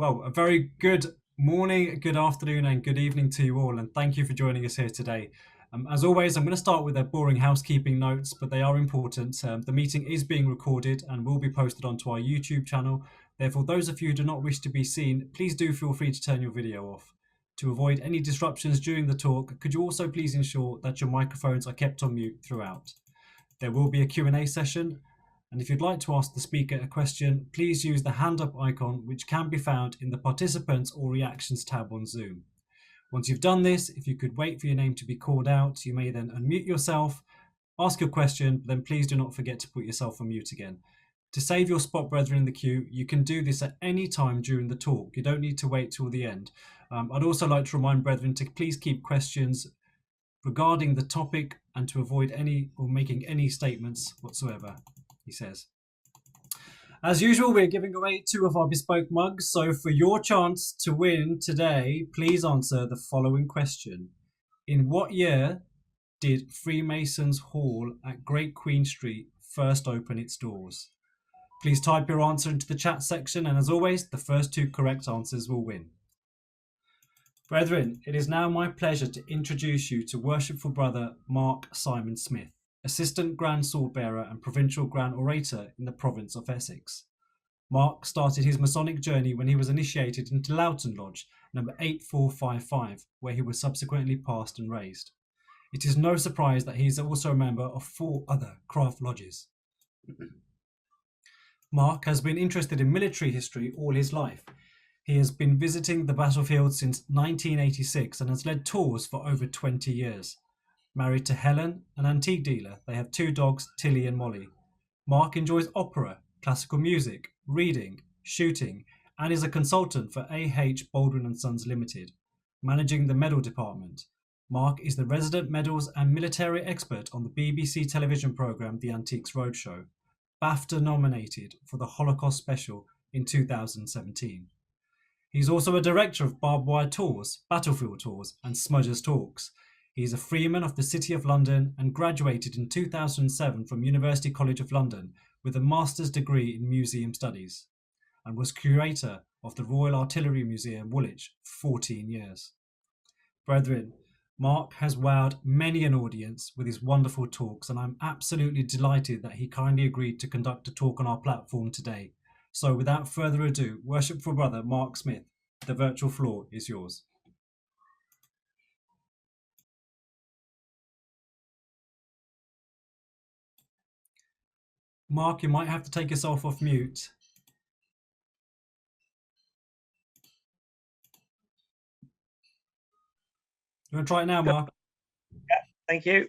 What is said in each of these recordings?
Well, a very good morning, good afternoon, and good evening to you all, and thank you for joining us here today. As always, I'm going to start with a boring housekeeping notes, but they are important. The meeting is being recorded and will be posted onto our YouTube channel. Therefore, those of you who do not wish to be seen, please do feel free to turn your video off. To avoid any disruptions during the talk, could you also please ensure that your microphones are kept on mute throughout? There will be a Q&A session. And if you'd like to ask the speaker a question, please use the hand up icon, which can be found in the participants or reactions tab on Zoom. Once you've done this, if you could wait for your name to be called out, you may then unmute yourself, ask your question, but then please do not forget to put yourself on mute again. To save your spot, brethren, in the queue, you can do this at any time during the talk. You don't need to wait till the end. I'd also like to remind brethren to please keep questions regarding the topic and to avoid any or making any statements whatsoever, he says. As usual, we're giving away 2 of our bespoke mugs. So for your chance to win today, please answer the following question. In what year did Freemasons Hall at Great Queen Street first open its doors? Please type your answer into the chat section, and as always, the first 2 correct answers will win. Brethren, it is now my pleasure to introduce you to Worshipful Brother Mark Simon Smith, Assistant Grand Sword Bearer and Provincial Grand Orator in the province of Essex. Mark started his Masonic journey when he was initiated into Loughton Lodge, number 8455, where he was subsequently passed and raised. It is no surprise that he is also a member of 4 other craft lodges. Mark has been interested in military history all his life. He has been visiting the battlefield since 1986 and has led tours for over 20 years. Married to Helen, an antique dealer, they have 2 dogs, Tilly and Molly. Mark enjoys opera, classical music, reading, shooting, and is a consultant for A.H. Baldwin & Sons Limited, managing the medal department. Mark is the resident medals and military expert on the BBC television programme The Antiques Roadshow, BAFTA nominated for the Holocaust Special in 2017. He's also a director of Barbed Wire Tours, Battlefield Tours, and Smudgers Talks. He is a freeman of the City of London and graduated in 2007 from University College of London with a master's degree in museum studies, and was curator of the Royal Artillery Museum, Woolwich, for 14 years. Brethren, Mark has wowed many an audience with his wonderful talks, and I'm absolutely delighted that he kindly agreed to conduct a talk on our platform today. So without further ado, Worshipful Brother Mark Smith, the virtual floor is yours. Mark, you might have to take yourself off mute. You want to try it now, Mark? Yeah, thank you.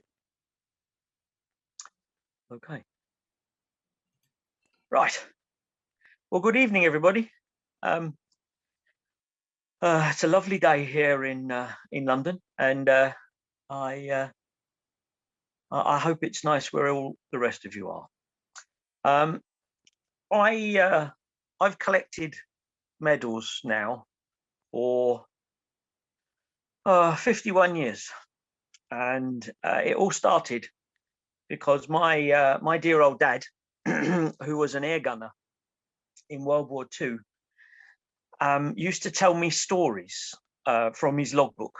Okay. Right. Well, good evening, everybody. It's a lovely day here in London, and I hope it's nice where all the rest of you are. I've collected medals now for 51 years, and it all started because my dear old dad, who was an air gunner in World War II, used to tell me stories from his logbook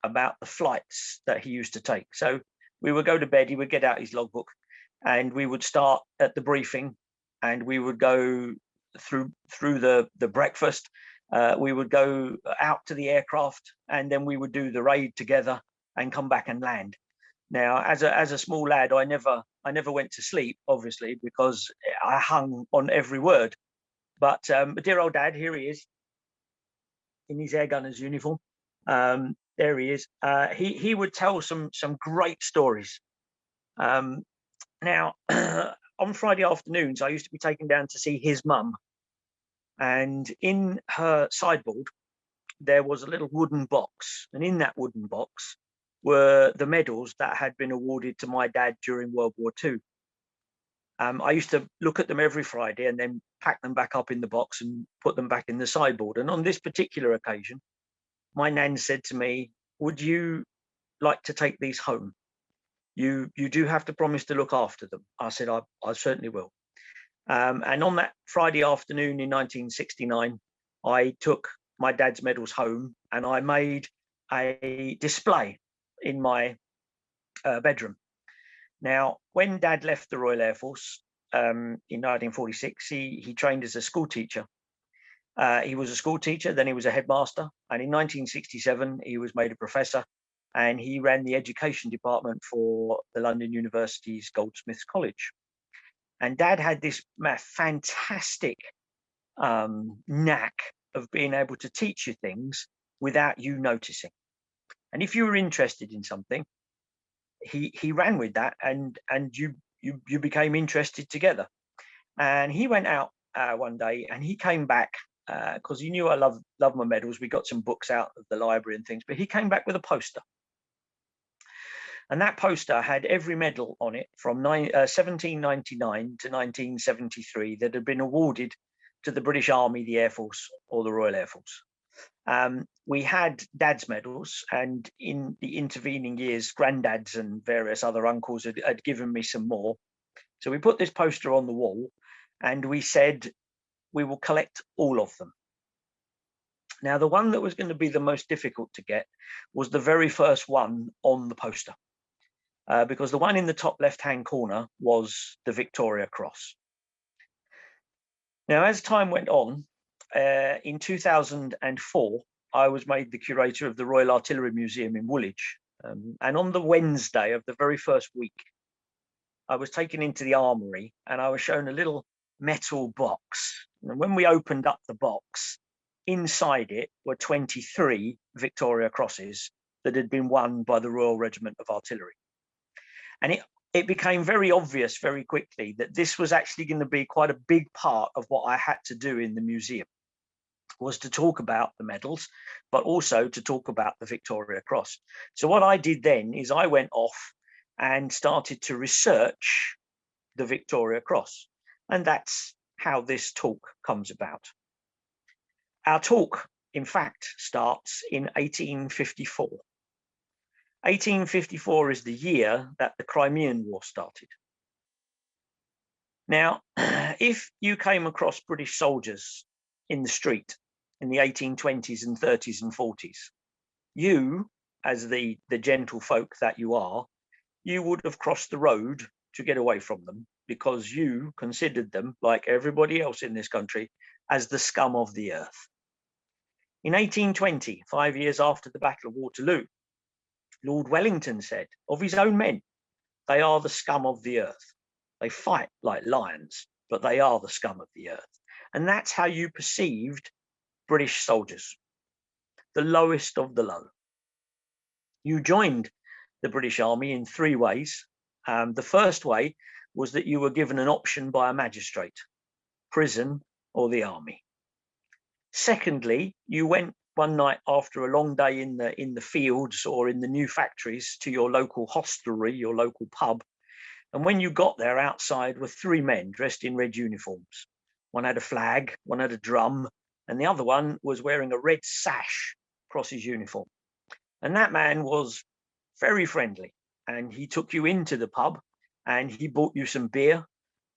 about the flights that he used to take. So we would go to bed, he would get out his logbook, and we would start at the briefing, and we would go through the breakfast. We would go out to the aircraft, and then we would do the raid together and come back and land. Now, as a small lad, I never went to sleep, obviously, because I hung on every word. But dear old dad, here he is in his air gunner's uniform. There he is. He would tell some great stories. Now, on Friday afternoons, I used to be taken down to see his mum, and in her sideboard there was a little wooden box, and in that wooden box were the medals that had been awarded to my dad during World War II. I used to look at them every Friday and then pack them back up in the box and put them back in the sideboard. And on this particular occasion, my nan said to me, "Would you like to take these home? You do have to promise to look after them." I said, I certainly will. And on that Friday afternoon in 1969, I took my dad's medals home and I made a display in my bedroom. Now, when Dad left the Royal Air Force in 1946, he trained as a school teacher. He was a school teacher, then he was a headmaster, and in 1967 he was made a professor, and he ran the education department for the London University's Goldsmiths College. And Dad had this fantastic knack of being able to teach you things without you noticing. And if you were interested in something, he ran with that, and you became interested together. And he went out one day, and he came back because he knew I love my medals. We got some books out of the library and things, but he came back with a poster. And that poster had every medal on it from 1799 to 1973 that had been awarded to the British Army, the Air Force, or the Royal Air Force. We had Dad's medals, and in the intervening years, granddads and various other uncles had given me some more. So we put this poster on the wall, and we said, we will collect all of them. Now, the one that was going to be the most difficult to get was the very first one on the poster, because the one in the top left-hand corner was the Victoria Cross. Now, as time went on, in 2004, I was made the curator of the Royal Artillery Museum in Woolwich. And on the Wednesday of the very first week, I was taken into the armory and I was shown a little metal box. And when we opened up the box, inside it were 23 Victoria Crosses that had been won by the Royal Regiment of Artillery. And it became very obvious very quickly that this was actually going to be quite a big part of what I had to do in the museum, was to talk about the medals, but also to talk about the Victoria Cross. So what I did then is I went off and started to research the Victoria Cross. And that's how this talk comes about. Our talk, in fact, starts in 1854. 1854 is the year that the Crimean War started. Now, if you came across British soldiers in the street in the 1820s and 30s and 40s, you, as the gentle folk that you are, you would have crossed the road to get away from them because you considered them, like everybody else in this country, as the scum of the earth. In 1820, 5 years after the Battle of Waterloo, Lord Wellington said of his own men, they are the scum of the earth. They fight like lions, but they are the scum of the earth. And that's how you perceived British soldiers, the lowest of the low. You joined the British Army in three ways. The first way was that you were given an option by a magistrate, prison or the army. Secondly, you went one night after a long day in the fields or in the new factories to your local hostelry, your local pub. And when you got there, outside were three men dressed in red uniforms. One had a flag, one had a drum, and the other one was wearing a red sash across his uniform. And that man was very friendly, and he took you into the pub and he bought you some beer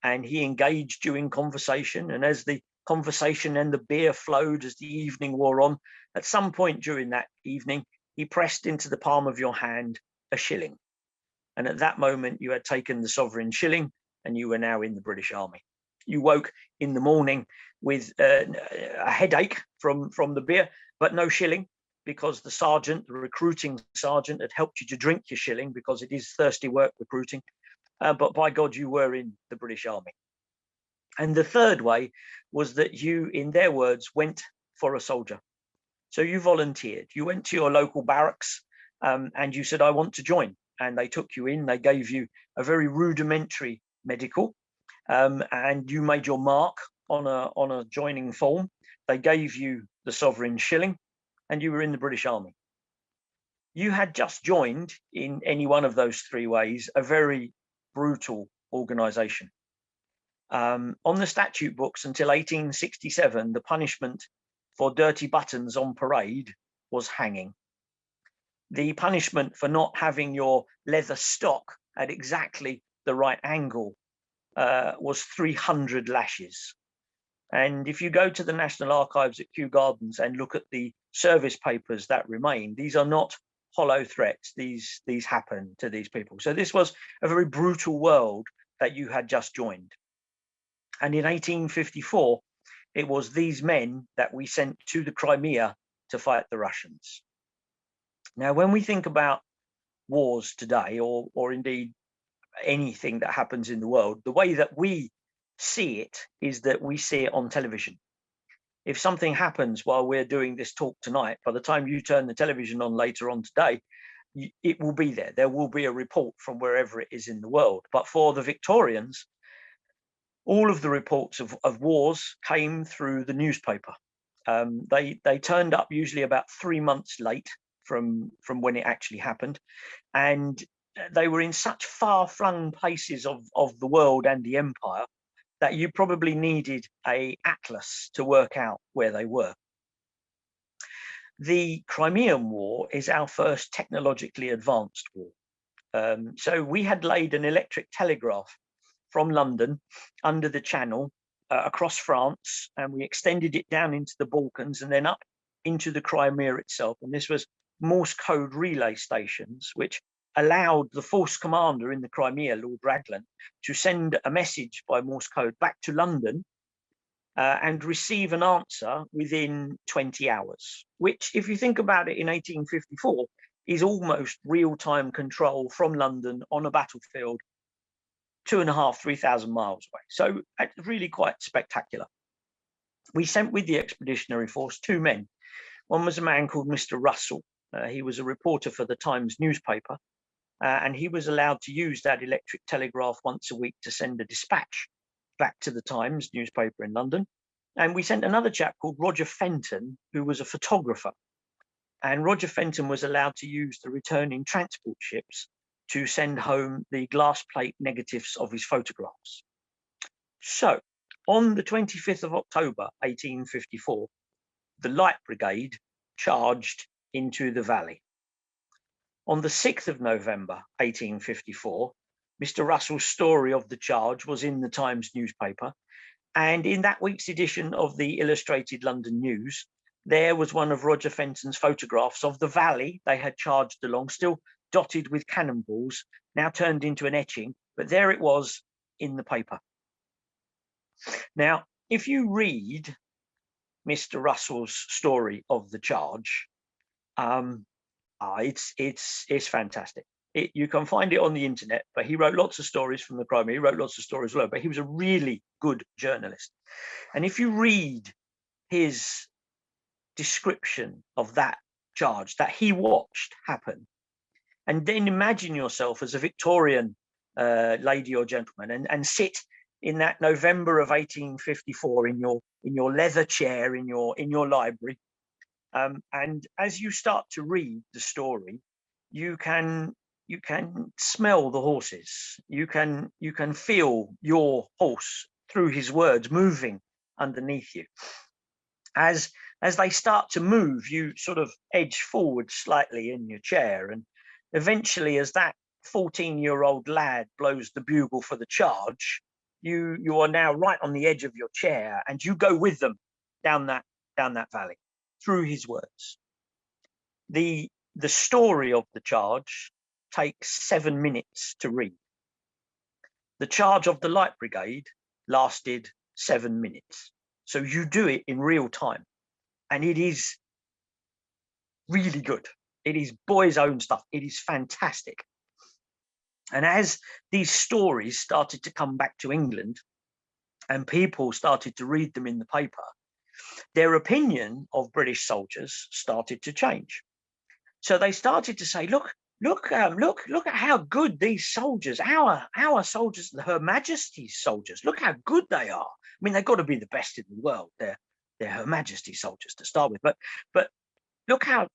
and he engaged you in conversation. And as the conversation and the beer flowed as the evening wore on, at some point during that evening, he pressed into the palm of your hand a shilling. And at that moment, you had taken the sovereign shilling and you were now in the British Army. You woke in the morning with a headache from the beer, but no shilling, because the sergeant, the recruiting sergeant, had helped you to drink your shilling because it is thirsty work recruiting. But by God, you were in the British Army. And the third way was that you, in their words, went for a soldier. So you volunteered. You went to your local barracks and you said, I want to join. And they took you in. They gave you a very rudimentary medical, and you made your mark on a joining form. They gave you the sovereign shilling, and you were in the British Army. You had just joined, in any one of those three ways, a very brutal organisation. On the statute books until 1867, the punishment for dirty buttons on parade was hanging. The punishment for not having your leather stock at exactly the right angle was 300 lashes. And if you go to the National Archives at Kew Gardens and look at the service papers that remain, these are not hollow threats. These happened to these people. So this was a very brutal world that you had just joined. And in 1854, it was these men that we sent to the Crimea to fight the Russians. Now, when we think about wars today, or indeed anything that happens in the world, the way that we see it is that we see it on television. If something happens while we're doing this talk tonight, by the time you turn the television on later on today, it will be there. There will be a report from wherever it is in the world. But for the Victorians, all of the reports of wars came through the newspaper. They turned up usually about 3 months late from when it actually happened. And they were in such far-flung places of the world and the empire that you probably needed an atlas to work out where they were. The Crimean War is our first technologically advanced war. So we had laid an electric telegraph from London under the Channel across France, and we extended it down into the Balkans and then up into the Crimea itself. And this was Morse code relay stations, which allowed the force commander in the Crimea, Lord Raglan, to send a message by Morse code back to London and receive an answer within 20 hours, which, if you think about it, in 1854 is almost real-time control from London on a battlefield 2,500 to 3,000 miles away. So it's really quite spectacular. We sent with the expeditionary force 2 men. One was a man called Mr. Russell. He was a reporter for the Times newspaper, and he was allowed to use that electric telegraph once a week to send a dispatch back to the Times newspaper in London. And we sent another chap called Roger Fenton, who was a photographer. And Roger Fenton was allowed to use the returning transport ships to send home the glass plate negatives of his photographs. So on the 25th of October, 1854, the Light Brigade charged into the valley. On the 6th of November, 1854, Mr. Russell's story of the charge was in the Times newspaper. And in that week's edition of the Illustrated London News, there was one of Roger Fenton's photographs of the valley they had charged along, still dotted with cannonballs, now turned into an etching, but there it was in the paper. Now, if you read Mr. Russell's story of the charge, it's fantastic. You can find it on the internet, but he wrote lots of stories from the Crimea. He wrote lots of stories as well, but he was a really good journalist. And if you read his description of that charge that he watched happen, and then imagine yourself as a Victorian lady or gentleman and sit in that November of 1854 in your leather chair in your library, and as you start to read the story, you can smell the horses. You can feel your horse through his words moving underneath you. As they start to move, you sort of edge forward slightly in your chair, and eventually, as that 14-year-old lad blows the bugle for the charge, you are now right on the edge of your chair, and you go with them down that valley through his words. The story of the charge takes 7 minutes to read. The charge of the Light Brigade lasted 7 minutes. So you do it in real time, and it is really good. It is boys' own stuff. It is fantastic. And as these stories started to come back to England and people started to read them in the paper, their opinion of British soldiers started to change. So they started to say, look at how good these soldiers, our soldiers, Her Majesty's soldiers, look how good they are. I mean, they've got to be the best in the world. They're Her Majesty's soldiers to start with. But look how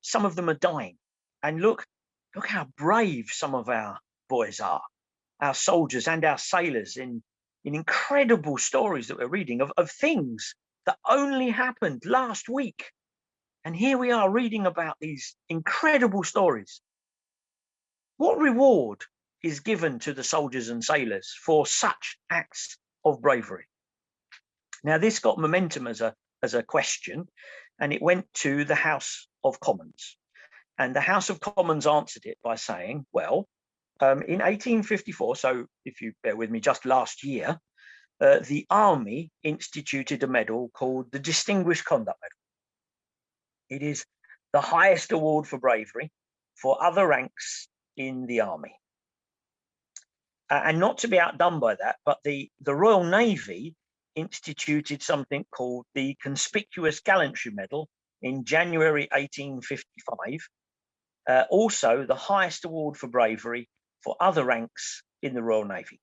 some of them are dying. And look how brave some of our boys are, our soldiers and our sailors, in incredible stories that we're reading of things that only happened last week. And here we are reading about these incredible stories. What reward is given to the soldiers and sailors for such acts of bravery? Now, this got momentum as a question, and it went to the House of Commons. And the House of Commons answered it by saying, well, in 1854, so if you bear with me, just last year, the army instituted a medal called the Distinguished Conduct Medal. It is the highest award for bravery for other ranks in the army. And not to be outdone by that, but the Royal Navy instituted something called the Conspicuous Gallantry Medal in January 1855, also the highest award for bravery for other ranks in the Royal Navy.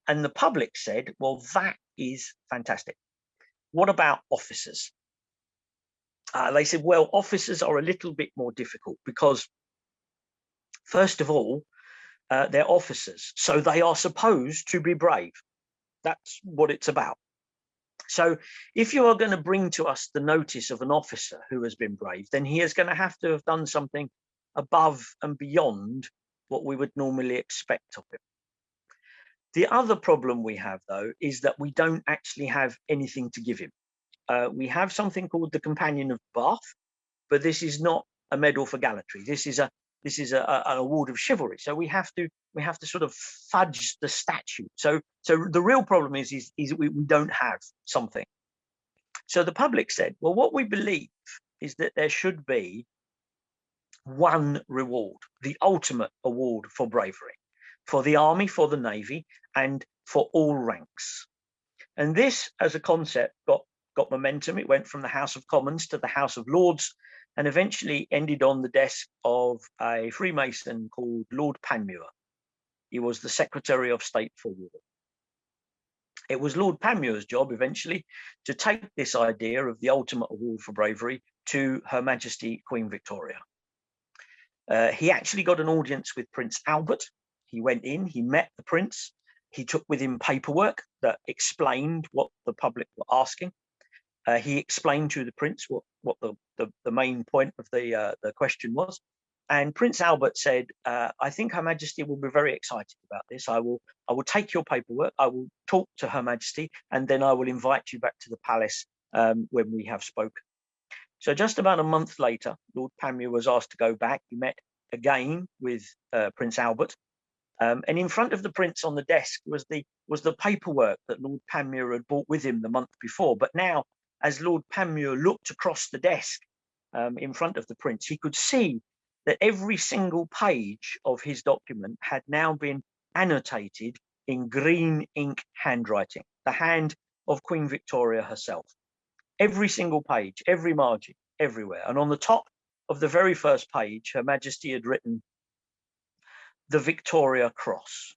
And the public said, well, that is fantastic. What about officers? They said, well, officers are a little bit more difficult because, first of all, they're officers, so they are supposed to be brave. That's what it's about. So if you are going to bring to us the notice of an officer who has been brave, then he is going to have done something above and beyond what we would normally expect of him. The other problem we have, though, is that we don't actually have anything to give him. We have something called the Companion of Bath, but this is not a medal for gallantry. This is an award of chivalry. So we have to sort of fudge the statute. So the real problem is we don't have something. So the public said, well, what we believe is that there should be one reward, the ultimate award for bravery, for the army, for the navy, and for all ranks. And this, as a concept, got momentum. It went from the House of Commons to the House of Lords, and eventually ended on the desk of a Freemason called Lord Panmure. He was the Secretary of State for War. It was Lord Panmure's job eventually to take this idea of the ultimate award for bravery to Her Majesty Queen Victoria. He actually got an audience with Prince Albert. He went in, he met the Prince, he took with him paperwork that explained what the public were asking. He explained to the Prince what the main point of the question was. And Prince Albert said, I think Her Majesty will be very excited about this. I will take your paperwork, I will talk to Her Majesty, and then I will invite you back to the palace when we have spoken. So just about a month later, Lord Panmure was asked to go back. He met again with Prince Albert. And in front of the Prince on the desk was the paperwork that Lord Panmure had brought with him the month before. But now, as Lord Panmure looked across the desk in front of the Prince, he could see that every single page of his document had now been annotated in green ink handwriting, the hand of Queen Victoria herself. Every single page, every margin, everywhere. And on the top of the very first page, Her Majesty had written the Victoria Cross.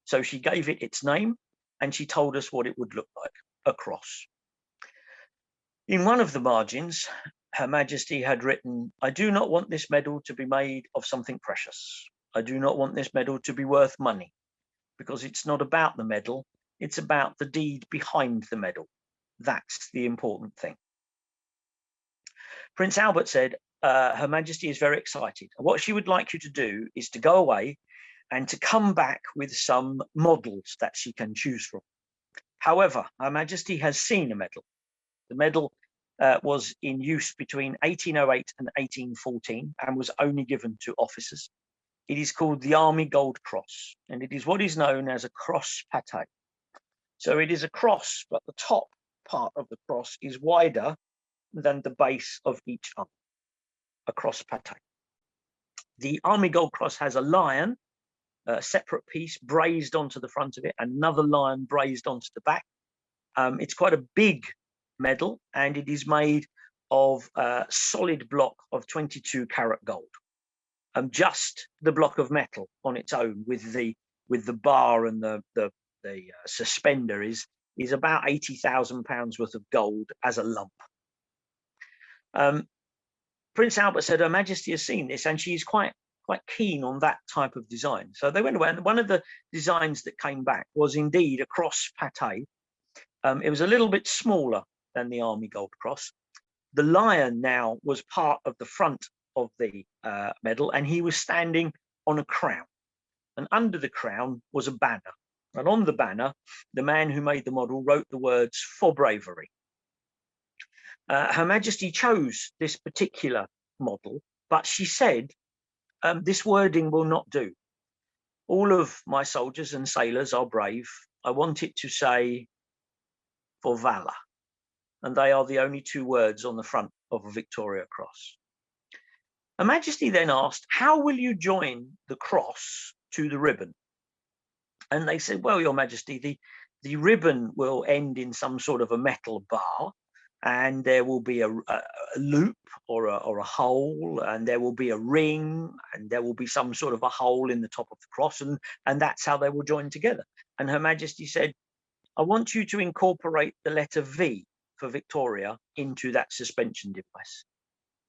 So she gave it its name, and she told us what it would look like, a cross. In one of the margins, Her Majesty had written, I do not want this medal to be made of something precious. I do not want this medal to be worth money, because it's not about the medal, it's about the deed behind the medal. That's the important thing. Prince Albert said, Her Majesty is very excited. What she would like you to do is to go away and to come back with some models that she can choose from. However, Her Majesty has seen a medal. The medal was in use between 1808 and 1814 and was only given to officers. It is called the Army Gold Cross, and it is what is known as a cross pate. So it is a cross, but the top part of the cross is wider than the base of each arm, a cross pate. The Army Gold Cross has a lion, a separate piece brazed onto the front of it, another lion brazed onto the back. It's quite a big medal, and it is made of a solid block of 22 karat gold. Just the block of metal on its own, with the bar and the suspender, is about £80,000 worth of gold as a lump. Prince Albert said Her Majesty has seen this, and she's quite keen on that type of design. So they went away, and one of the designs that came back was indeed a cross pate. It was a little bit smaller than the Army Gold Cross. The lion now was part of the front of the medal, and he was standing on a crown. And under the crown was a banner, And on the banner, the man who made the model wrote the words "for bravery." Her Majesty chose this particular model, but she said, this wording will not do. All of my soldiers and sailors are brave. I want it to say "for valour." And they are the only two words on the front of a Victoria Cross. Her Majesty then asked, how will you join the cross to the ribbon? And they said, well, Your Majesty, the ribbon will end in some sort of a metal bar, and there will be a loop or a hole, and there will be a ring, and there will be some sort of a hole in the top of the cross, and that's how they will join together. And Her Majesty said, I want you to incorporate the letter V for Victoria into that suspension device.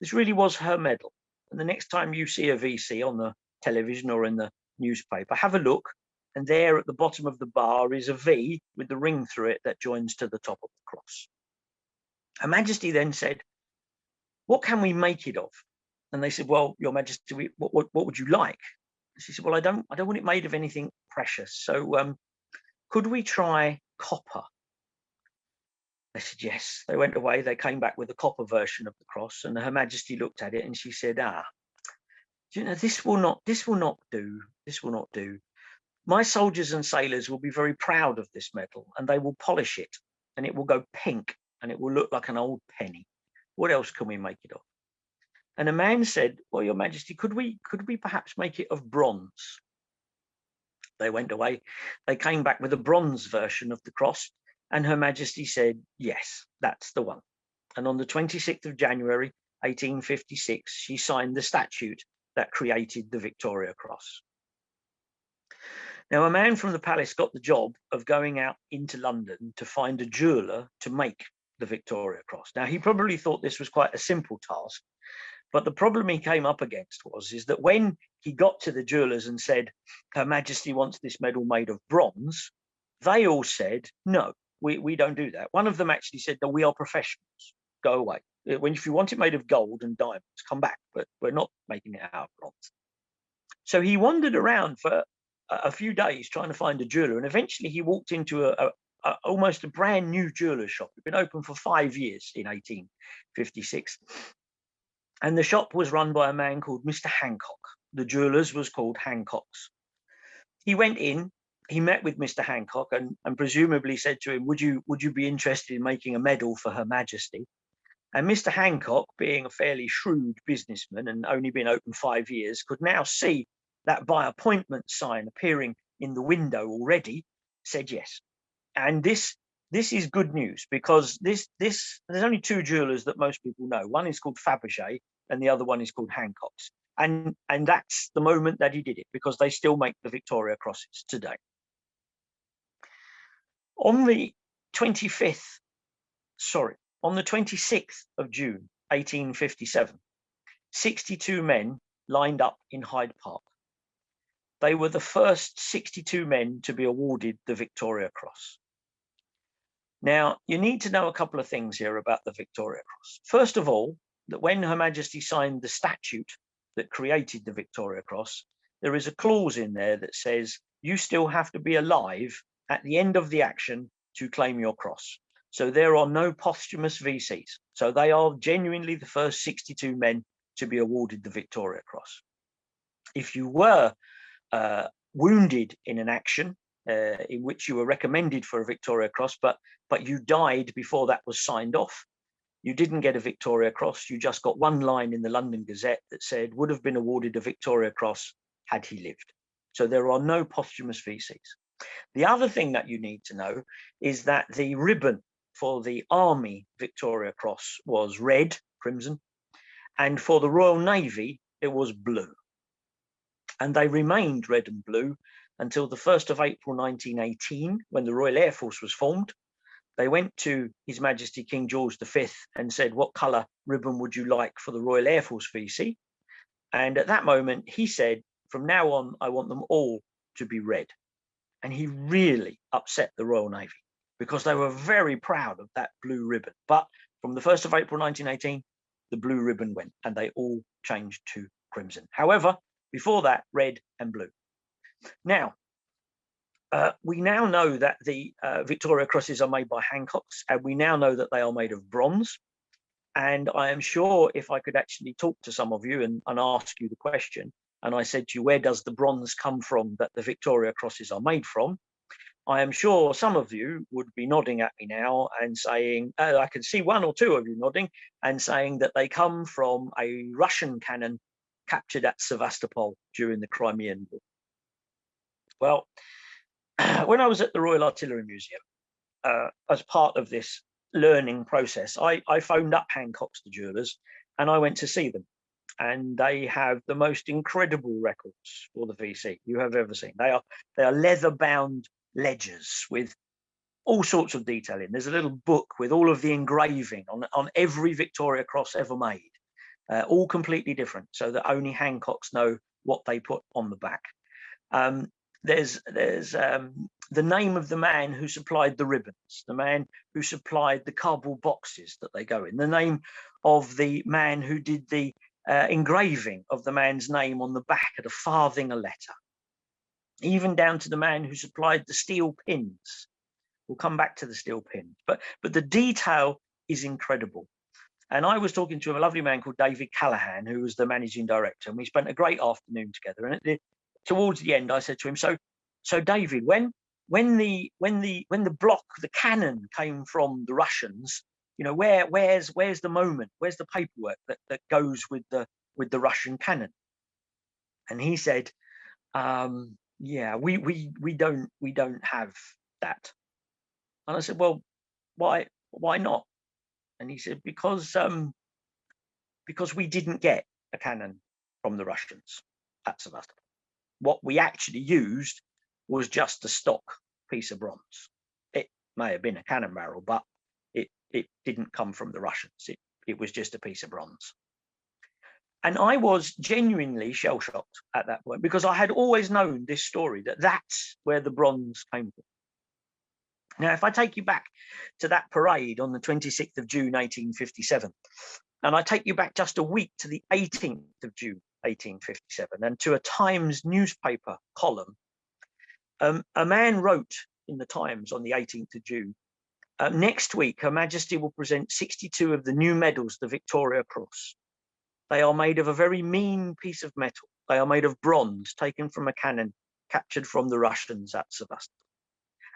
This really was her medal. And the next time you see a VC on the television or in the newspaper, have a look. And there at the bottom of the bar is a V with the ring through it that joins to the top of the cross. Her Majesty then said, what can we make it of? And they said, well, Your Majesty, what would you like? She said, well, I don't want it made of anything precious. So could we try copper? They said, yes. They went away. They came back with a copper version of the cross, and Her Majesty looked at it and she said, you know, this will not do. This will not do. My soldiers and sailors will be very proud of this medal, and they will polish it, and it will go pink, and it will look like an old penny. What else can we make it of? And a man said, well, Your Majesty, could we perhaps make it of bronze? They went away. They came back with a bronze version of the cross, and Her Majesty said, yes, that's the one. And on the 26th of January, 1856, she signed the statute that created the Victoria Cross. Now, a man from the palace got the job of going out into London to find a jeweller to make the Victoria Cross. Now, he probably thought this was quite a simple task, but the problem he came up against is that when he got to the jewellers and said, Her Majesty wants this medal made of bronze, they all said, no, we don't do that. One of them actually said, no, we are professionals, go away. If you want it made of gold and diamonds, come back, but we're not making it out of bronze. So he wandered around for a few days trying to find a jeweler, and eventually he walked into almost a brand new jeweler's shop. It'd been open for 5 years in 1856. And the shop was run by a man called Mr. Hancock. The jeweler's was called Hancock's. He went in, he met with Mr. Hancock and presumably said to him, would you be interested in making a medal for Her Majesty? And Mr. Hancock, being a fairly shrewd businessman and only been open 5 years, could now see that by appointment sign appearing in the window already, said yes. And this is good news, because there's only two jewelers that most people know. One is called Fabergé and the other one is called Hancock's. And that's the moment that he did it, because they still make the Victoria Crosses today. On the 26th of June, 1857, 62 men lined up in Hyde Park. They were the first 62 men to be awarded the Victoria Cross. Now, you need to know a couple of things here about the Victoria Cross. First of all, that when Her Majesty signed the statute that created the Victoria Cross, there is a clause in there that says you still have to be alive at the end of the action to claim your cross. So there are no posthumous VCs. So they are genuinely the first 62 men to be awarded the Victoria Cross. If you were wounded in an action in which you were recommended for a Victoria Cross, but you died before that was signed off, you didn't get a Victoria Cross. You just got one line in the London Gazette that said would have been awarded a Victoria Cross had he lived. So there are no posthumous VCs. The other thing that you need to know is that the ribbon for the Army Victoria Cross was red, crimson, and for the Royal Navy, it was blue. And they remained red and blue until the 1st of April 1918, when the Royal Air Force was formed. They went to His Majesty King George V and said, what colour ribbon would you like for the Royal Air Force VC? And at that moment, he said, from now on, I want them all to be red. And he really upset the Royal Navy because they were very proud of that blue ribbon. But from the 1st of April 1918, the blue ribbon went and they all changed to crimson. However, before that, red and blue. Now, We now know that the Victoria Crosses are made by Hancocks, and we now know that they are made of bronze. And I am sure if I could actually talk to some of you and ask you the question, and I said to you, where does the bronze come from that the Victoria Crosses are made from? I am sure some of you would be nodding at me now and saying, I can see one or two of you nodding and saying that they come from a Russian cannon captured at Sevastopol during the Crimean War. Well, when I was at the Royal Artillery Museum, as part of this learning process, I phoned up Hancock's, the jewelers, and I went to see them. And they have the most incredible records for the VC you have ever seen. They are leather-bound ledgers with all sorts of detailing. There's a little book with all of the engraving on every Victoria Cross ever made, all completely different, so that only Hancocks know what they put on the back. There's the name of the man who supplied the ribbons, the man who supplied the cardboard boxes that they go in, the name of the man who did the engraving of the man's name on the back at a farthing a letter, even down to the man who supplied the steel pins. We'll come back to the steel pins, but the detail is incredible. And I was talking to a lovely man called David Callahan, who was the managing director, and we spent a great afternoon together. And towards the end, I said to him, "So David, when the block, the cannon came from the Russians, you know, where's the moment? Where's the paperwork that goes with the Russian cannon?" And he said, "Yeah, we don't have that." And I said, "Well, why not?" And he said, because we didn't get a cannon from the Russians at Sevastopol. What we actually used was just a stock piece of bronze. It may have been a cannon barrel, but it didn't come from the Russians. It was just a piece of bronze. And I was genuinely shell-shocked at that point, because I had always known this story, that that's where the bronze came from. Now, if I take you back to that parade on the 26th of June, 1857, and I take you back just a week to the 18th of June, 1857, and to a Times newspaper column, a man wrote in the Times on the 18th of June, "Next week, Her Majesty will present 62 of the new medals, the Victoria Cross. They are made of a very mean piece of metal. They are made of bronze taken from a cannon captured from the Russians at Sevastopol."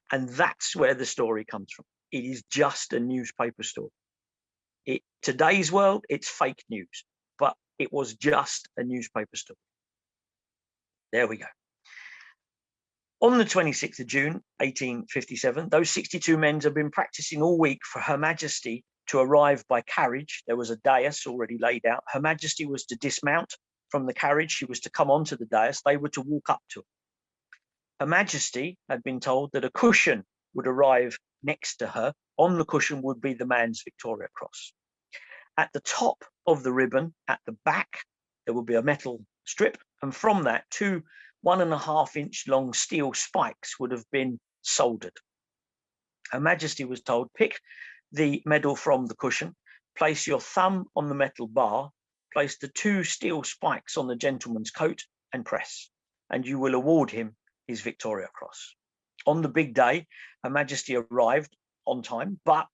And that's where the story comes from. It is just a newspaper story. Today's world, it's fake news, but it was just a newspaper story. There we go. On the 26th of June, 1857, those 62 men have been practicing all week for Her Majesty to arrive by carriage. There was a dais already laid out. Her Majesty was to dismount from the carriage. She was to come onto the dais. They were to walk up to it. Her Majesty had been told that a cushion would arrive next to her. On the cushion would be the man's Victoria Cross. At the top of the ribbon, at the back, there would be a metal strip, and from that, 2 1.5-inch long steel spikes would have been soldered. Her Majesty was told, pick the medal from the cushion, place your thumb on the metal bar, place the 2 steel spikes on the gentleman's coat, and press, and you will award him his Victoria Cross. On the big day, Her Majesty arrived on time, but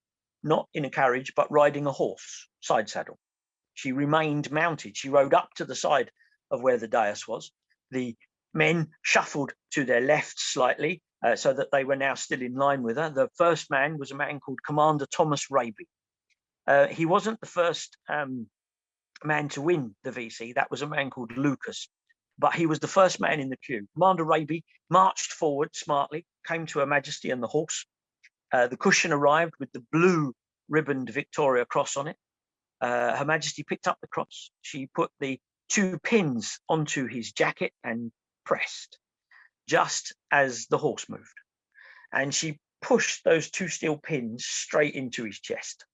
not in a carriage, but riding a horse, side saddle. She remained mounted. She rode up to the side of where the dais was. The men shuffled to their left slightly, so that they were now still in line with her. The first man was a man called Commander Thomas Raby. He wasn't the first man to win the VC. That was a man called Lucas, but he was the first man in the queue. Commander Raby marched forward smartly, came to Her Majesty and the horse. The cushion arrived with the blue ribboned Victoria Cross on it. Her Majesty picked up the cross. She put the 2 pins onto his jacket and pressed, just as the horse moved. And she pushed those 2 steel pins straight into his chest.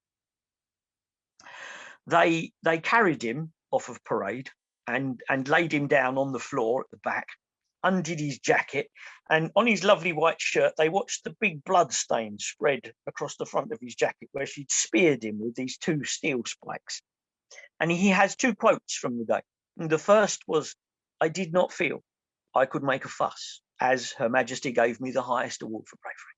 They carried him off of parade and laid him down on the floor at the back, undid his jacket, and on his lovely white shirt, they watched the big blood stain spread across the front of his jacket where she'd speared him with these 2 steel spikes. And he has 2 quotes from the day. And the first was, "I did not feel I could make a fuss as Her Majesty gave me the highest award for bravery.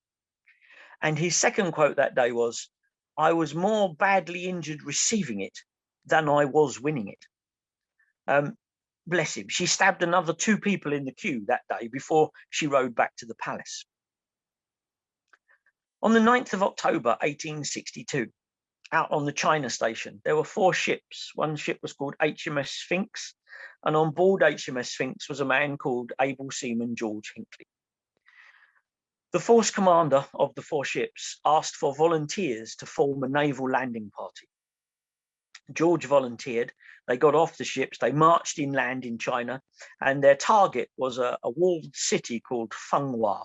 And his second quote that day was, "I was more badly injured receiving it than I was winning it." Bless him. She stabbed another 2 people in the queue that day before she rode back to the palace. On the 9th of October, 1862, out on the China station, there were 4 ships. One ship was called HMS Sphinx, and on board HMS Sphinx was a man called able seaman George Hinckley. The force commander of the 4 ships asked for volunteers to form a naval landing party. George volunteered. They got off the ships, they marched inland in China, and their target was a walled city called Fenghua.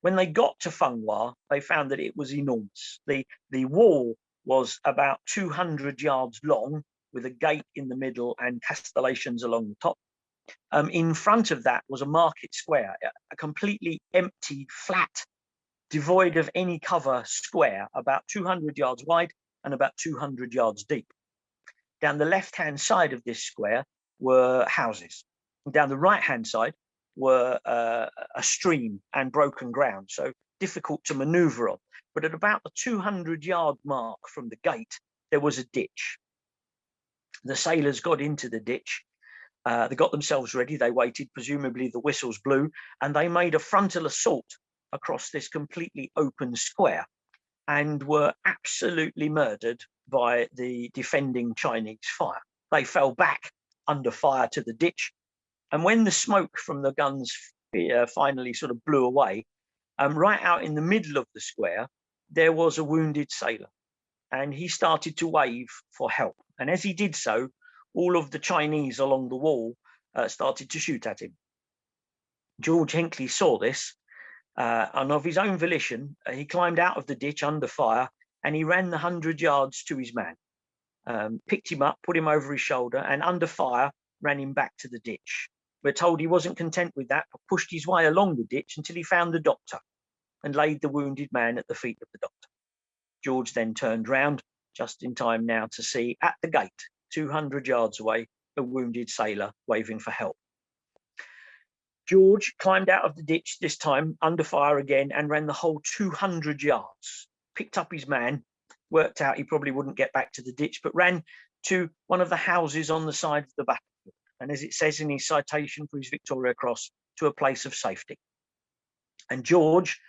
When they got to Fenghua, they found that it was enormous. The wall was about 200 yards long, with a gate in the middle and castellations along the top. In front of that was a market square, a completely empty, flat, devoid of any cover square, about 200 yards wide and about 200 yards deep. Down the left-hand side of this square were houses. Down the right-hand side were a stream and broken ground, so difficult to maneuver on. But at about the 200-yard mark from the gate, there was a ditch. The sailors got into the ditch. They got themselves ready. They waited. Presumably the whistles blew, and they made a frontal assault across this completely open square and were absolutely murdered by the defending Chinese fire. They fell back under fire to the ditch. And when the smoke from the guns finally sort of blew away, right out in the middle of the square, there was a wounded sailor. And he started to wave for help. And as he did so, all of the Chinese along the wall started to shoot at him. George Hinckley saw this, and of his own volition, he climbed out of the ditch under fire, and he ran the 100 yards to his man, picked him up, put him over his shoulder, and under fire, ran him back to the ditch. We're told he wasn't content with that, but pushed his way along the ditch until he found the doctor and laid the wounded man at the feet of the doctor. George then turned round, just in time now to see at the gate, 200 yards away, a wounded sailor waving for help. George climbed out of the ditch, this time under fire again, and ran the whole 200 yards, picked up his man, worked out he probably wouldn't get back to the ditch, but ran to one of the houses on the side of the battlefield. And as it says in his citation for his Victoria Cross, to a place of safety. And George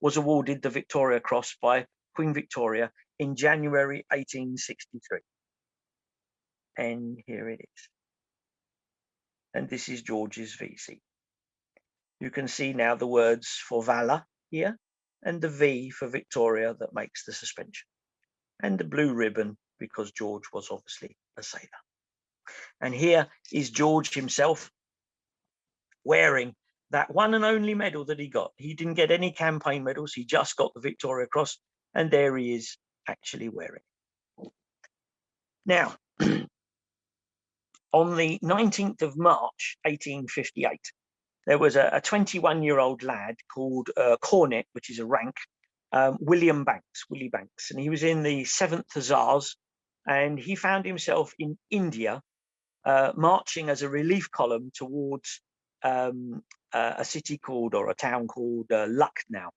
was awarded the Victoria Cross by Queen Victoria in January 1863. And here it is. And this is George's VC. You can see now the words for Valour here, and the V for Victoria that makes the suspension, and the blue ribbon because George was obviously a sailor. And here is George himself wearing that one and only medal that he got. He didn't get any campaign medals, he just got the Victoria Cross, and there he is actually wearing it. Now, on the 19th of March, 1858, there was a 21-year-old lad called Cornet, which is a rank, Willie Banks, and he was in the 7th Hussars, and he found himself in India, marching as a relief column towards a city called, or a town called Lucknow.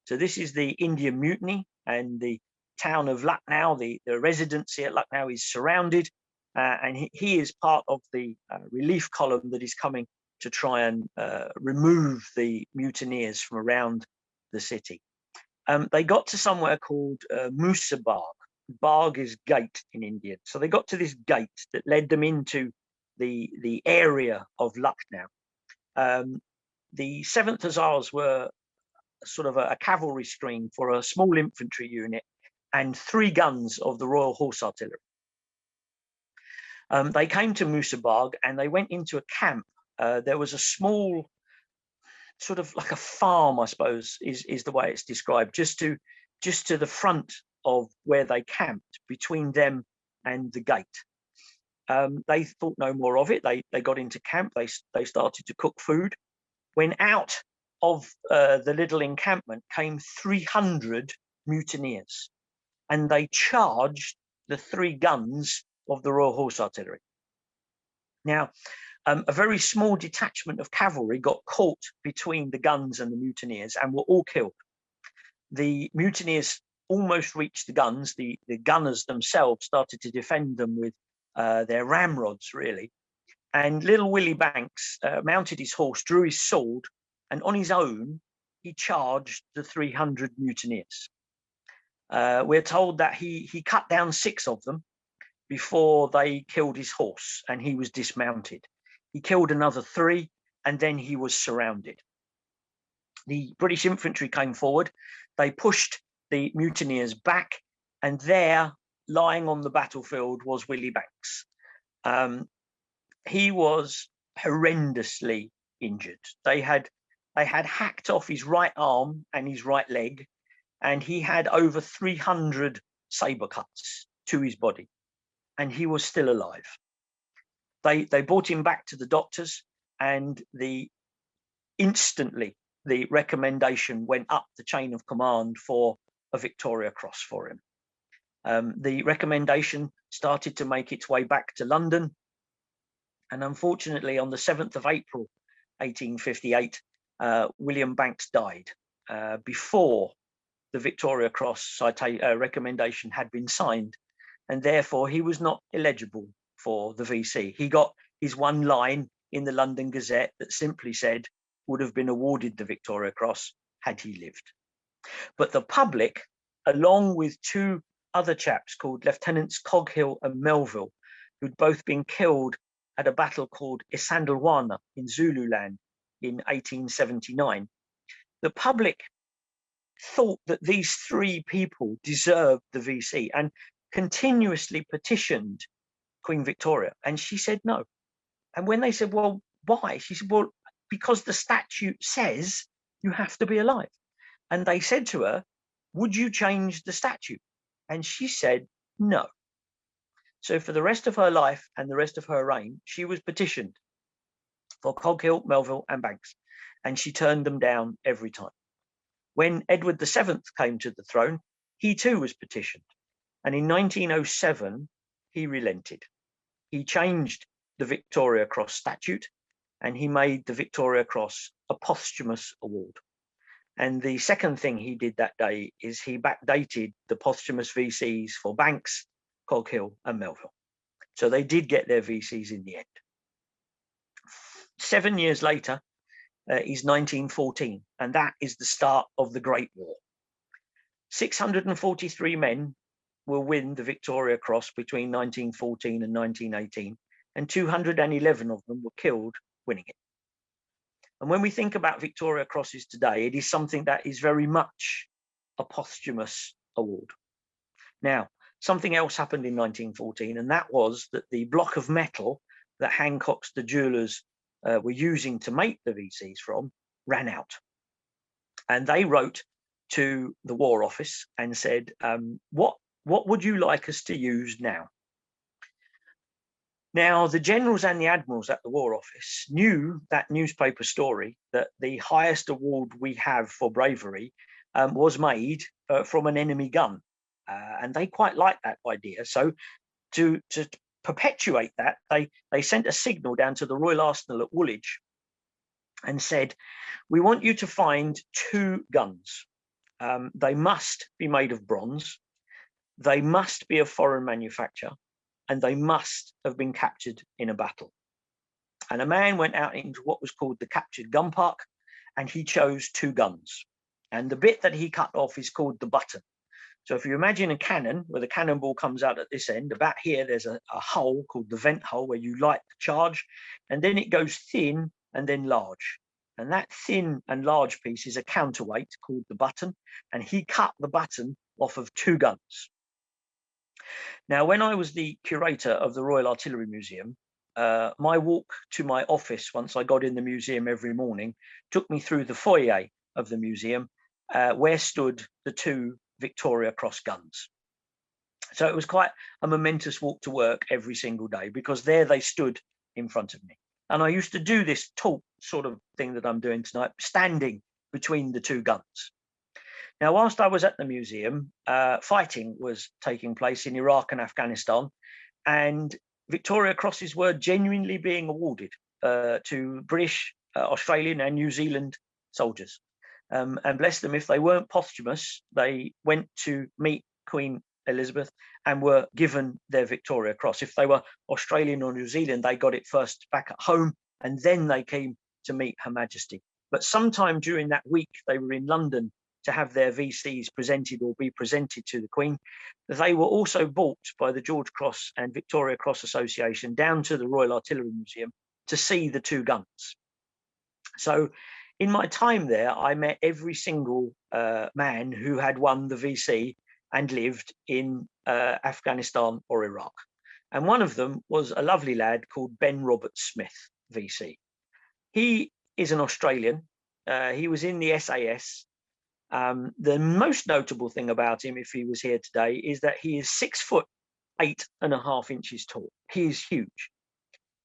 So this is the Indian Mutiny, and the town of Lucknow, the residency at Lucknow is surrounded, and he is part of the relief column that is coming to try and remove the mutineers from around the city. They got to somewhere called Musa Bagh. Bagh is gate in Indian. So they got to this gate that led them into the area of Lucknow. The 7th Hussars were sort of a cavalry screen for a small infantry unit and 3 guns of the Royal Horse Artillery. They came to Musa Bagh and they went into a camp. There was a small, sort of like a farm, I suppose, is the way it's described, just to the front of where they camped, between them and the gate. They thought no more of it. They got into camp. They started to cook food. When out of the little encampment came 300 mutineers, and they charged the 3 guns of the Royal Horse Artillery. Now, A very small detachment of cavalry got caught between the guns and the mutineers and were all killed. The mutineers almost reached the guns. The gunners themselves started to defend them with their ramrods, really. And little Willie Banks mounted his horse, drew his sword, and on his own, he charged the 300 mutineers. We're told that he cut down 6 of them before they killed his horse, and he was dismounted. He killed another 3, and then he was surrounded. The British infantry came forward. They pushed the mutineers back, and there, lying on the battlefield, was Willie Banks. He was horrendously injured. They had hacked off his right arm and his right leg, and he had over 300 saber cuts to his body, and he was still alive. They brought him back to the doctors, and instantly the recommendation went up the chain of command for a Victoria Cross for him. The recommendation started to make its way back to London, and unfortunately on the 7th of April 1858 William Banks died before the Victoria Cross recommendation had been signed, and therefore he was not eligible for the VC. He got his one line in the London Gazette that simply said would have been awarded the Victoria Cross had he lived. But the public, along with 2 other chaps called Lieutenants Coghill and Melville, who'd both been killed at a battle called Isandlwana in Zululand in 1879, the public thought that these 3 people deserved the VC and continuously petitioned Queen Victoria, and she said no. And when they said, well, why? She said, well, because the statute says you have to be alive. And they said to her, would you change the statute? And she said no. So for the rest of her life and the rest of her reign, she was petitioned for Coghill, Melville and Banks, and she turned them down every time. When Edward VII came to the throne, he too was petitioned. And in 1907, he relented. He changed the Victoria Cross statute, and he made the Victoria Cross a posthumous award. And the second thing he did that day is he backdated the posthumous VCs for Banks, Coghill and Melville. So they did get their VCs in the end. 7 years later is 1914, and that is the start of the Great War. 643 men will win the Victoria Cross between 1914 and 1918, and 211 of them were killed winning it. And when we think about Victoria Crosses today, it is something that is very much a posthumous award. Now, something else happened in 1914, and that was that the block of metal that Hancock's the jewelers were using to make the VCs from ran out. And they wrote to the War Office and said, what would you like us to use now? Now, the generals and the admirals at the War Office knew that newspaper story that the highest award we have for bravery was made from an enemy gun. And they quite liked that idea. So to perpetuate that, they sent a signal down to the Royal Arsenal at Woolwich and said, we want you to find 2 guns. They must be made of bronze. They must be of foreign manufacture, and they must have been captured in a battle. And a man went out into what was called the captured gun park, and he chose 2 guns. And the bit that he cut off is called the button. So if you imagine a cannon where the cannonball comes out at this end, about here there's a hole called the vent hole where you light the charge, and then it goes thin and then large. And that thin and large piece is a counterweight called the button, and he cut the button off of 2 guns. Now, when I was the curator of the Royal Artillery Museum, my walk to my office once I got in the museum every morning took me through the foyer of the museum where stood the 2 Victoria Cross guns. So it was quite a momentous walk to work every single day, because there they stood in front of me. And I used to do this talk sort of thing that I'm doing tonight, standing between the 2 guns. Now, whilst I was at the museum, fighting was taking place in Iraq and Afghanistan, and Victoria Crosses were genuinely being awarded. to British, Australian, and New Zealand soldiers. And bless them, if they weren't posthumous, they went to meet Queen Elizabeth and were given their Victoria Cross. If they were Australian or New Zealand, they got it first back at home, and then they came to meet Her Majesty. But sometime during that week, they were in London to have their VCs presented or be presented to the Queen. They were also brought by the George Cross and Victoria Cross Association down to the Royal Artillery Museum to see the two guns. So in my time there, I met every single man who had won the VC and lived in Afghanistan or Iraq. And one of them was a lovely lad called Ben Robert Smith, VC. He is an Australian. He was in the SAS. The most notable thing about him, if he was here today, is that he is 6'8.5" tall. He is huge.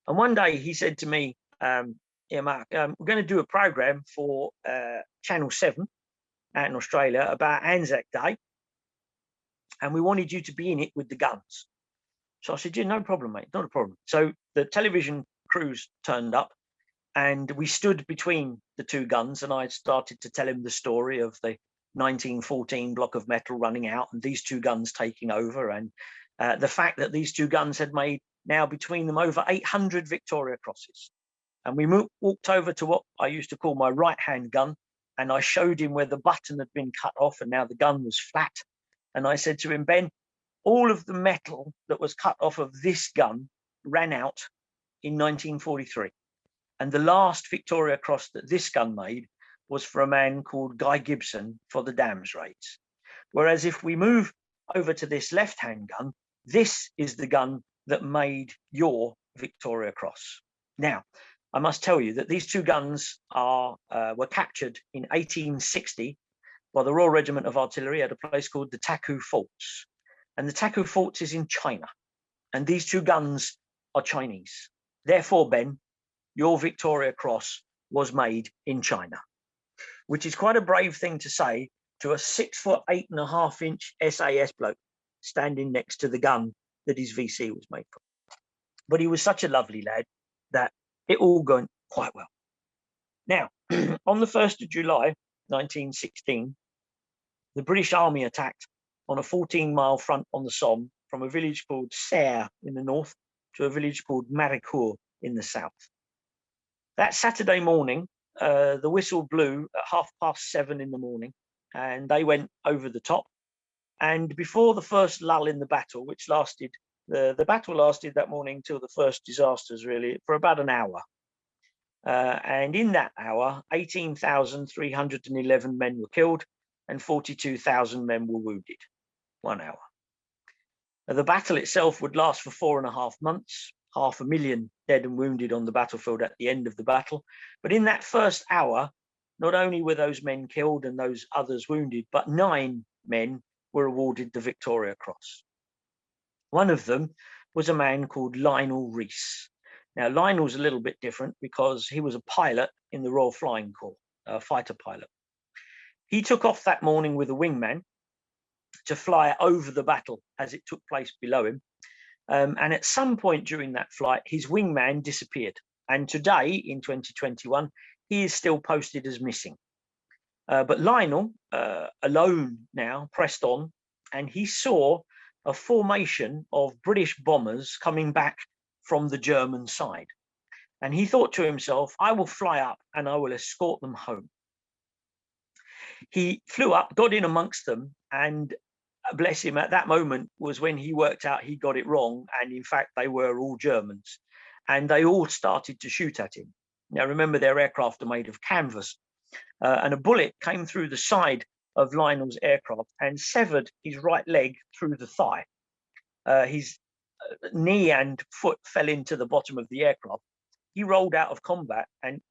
And one day he said to me, yeah, Mark, we're going to do a program for Channel 7 out in Australia about Anzac Day, and we wanted you to be in it with the guns. So I said, yeah, no problem, mate, not a problem. So the television crews turned up, and we stood between the two guns, and I started to tell him the story of the 1914 block of metal running out and these two guns taking over, and the fact that these two guns had made now between them over 800 Victoria Crosses. And we walked over to what I used to call my right-hand gun, and I showed him where the button had been cut off and now the gun was flat. And I said to him, Ben, all of the metal that was cut off of this gun ran out in 1943. And the last Victoria Cross that this gun made was for a man called Guy Gibson for the Dams raids. Whereas if we move over to this left-hand gun, this is the gun that made your Victoria Cross. Now, I must tell you that these two guns were captured in 1860 by the Royal Regiment of Artillery at a place called the Taku Forts. And the Taku Forts is in China. And these two guns are Chinese. Therefore, Ben, your Victoria Cross was made in China, which is quite a brave thing to say to a 6'8.5" SAS bloke standing next to the gun that his VC was made from. But he was such a lovely lad that it all went quite well. Now, on the 1st of July, 1916, the British Army attacked on a 14-mile front on the Somme from a village called Serres in the north to a village called Maricourt in the south. That Saturday morning, the whistle blew at 7:30 in the morning, and they went over the top. And before the first lull in the battle, which lasted, the battle lasted that morning till the first disasters, really, for about an hour. And in that hour, 18,311 men were killed and 42,000 men were wounded. 1 hour. Now, the battle itself would last for 4.5 months, 500,000 dead and wounded on the battlefield at the end of the battle. But in that first hour, not only were those men killed and those others wounded, but 9 men were awarded the Victoria Cross. One of them was a man called Lionel Reese. Now, Lionel's a little bit different because he was a pilot in the Royal Flying Corps, a fighter pilot. He took off that morning with a wingman to fly over the battle as it took place below him. And at some point during that flight, his wingman disappeared. And today, in 2021, he is still posted as missing. But Lionel, alone now, pressed on, and he saw a formation of British bombers coming back from the German side. And he thought to himself, I will fly up and I will escort them home. He flew up, got in amongst them, and bless him, at that moment was when he worked out he got it wrong. And in fact, they were all Germans. And they all started to shoot at him. Now, remember, their aircraft are made of canvas. And a bullet came through the side of Lionel's aircraft and severed his right leg through the thigh. His knee and foot fell into the bottom of the aircraft. He rolled out of combat and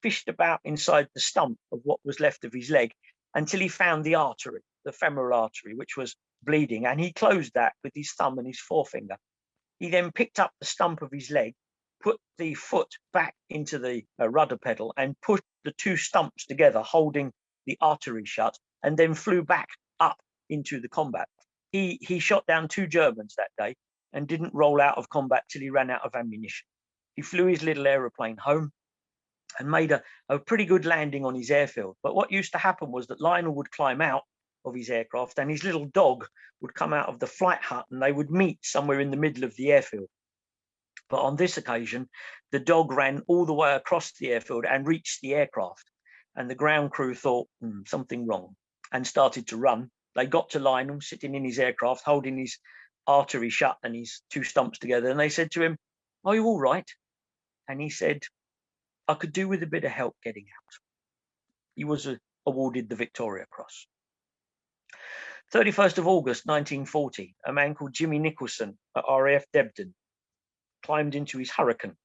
fished about inside the stump of what was left of his leg until he found the artery, the femoral artery, which was bleeding, and he closed that with his thumb and his forefinger. He then picked up the stump of his leg, put the foot back into the rudder pedal and pushed the two stumps together, holding the artery shut, and then flew back up into the combat. He shot down 2 Germans that day and didn't roll out of combat till he ran out of ammunition. He flew his little aeroplane home and made a pretty good landing on his airfield. But what used to happen was that Lionel would climb out of his aircraft and his little dog would come out of the flight hut and they would meet somewhere in the middle of the airfield. But on this occasion, the dog ran all the way across the airfield and reached the aircraft. And the ground crew thought, something wrong, and started to run. They got to Lionel sitting in his aircraft, holding his artery shut and his two stumps together. And they said to him, "Are you all right?" And he said, "I could do with a bit of help getting out." He was awarded the Victoria Cross. 31st of August 1940, a man called Jimmy Nicholson at RAF Debden climbed into his Hurricane.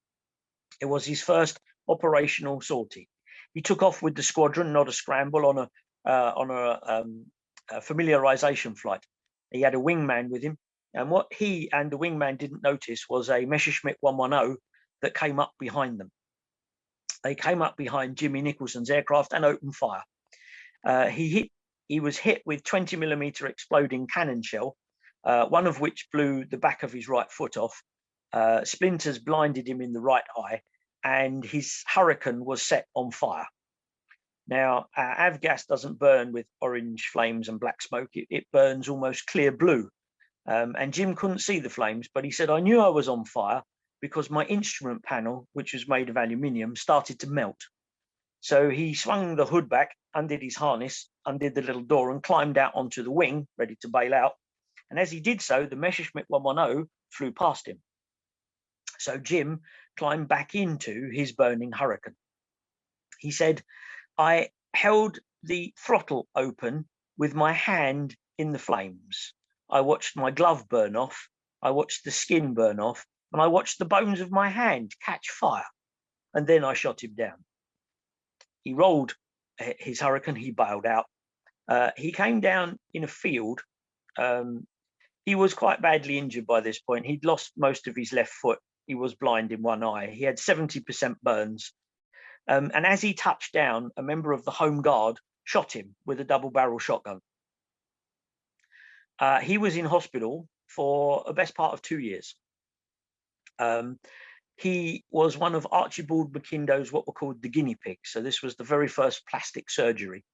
It was his first operational sortie. He took off with the squadron, not a scramble, on a familiarization flight. He had a wingman with him, and what he and the wingman didn't notice was a Messerschmitt 110 that came up behind them. They came up behind Jimmy Nicholson's aircraft and opened fire. He was hit with 20mm exploding cannon shell, one of which blew the back of his right foot off. Splinters blinded him in the right eye, and his Hurricane was set on fire. Now, avgas doesn't burn with orange flames and black smoke. It burns almost clear blue. And Jim couldn't see the flames, but he said, "I knew I was on fire because my instrument panel, which was made of aluminium, started to melt." So he swung the hood back, undid his harness, undid the little door and climbed out onto the wing, ready to bail out. And as he did so, the Messerschmitt 110 flew past him. So Jim climbed back into his burning Hurricane. He said, "I held the throttle open with my hand in the flames. I watched my glove burn off. I watched the skin burn off, and I watched the bones of my hand catch fire. And then I shot him down." He rolled his Hurricane. He bailed out. He came down in a field. He was quite badly injured by this point. He'd lost most of his left foot. He was blind in one eye. He had 70% burns. And as he touched down, a member of the Home Guard shot him with a double-barrel shotgun. He was in hospital for the best part of 2 years. He was one of Archibald McIndoe's what were called the guinea pigs. So this was the very first plastic surgery.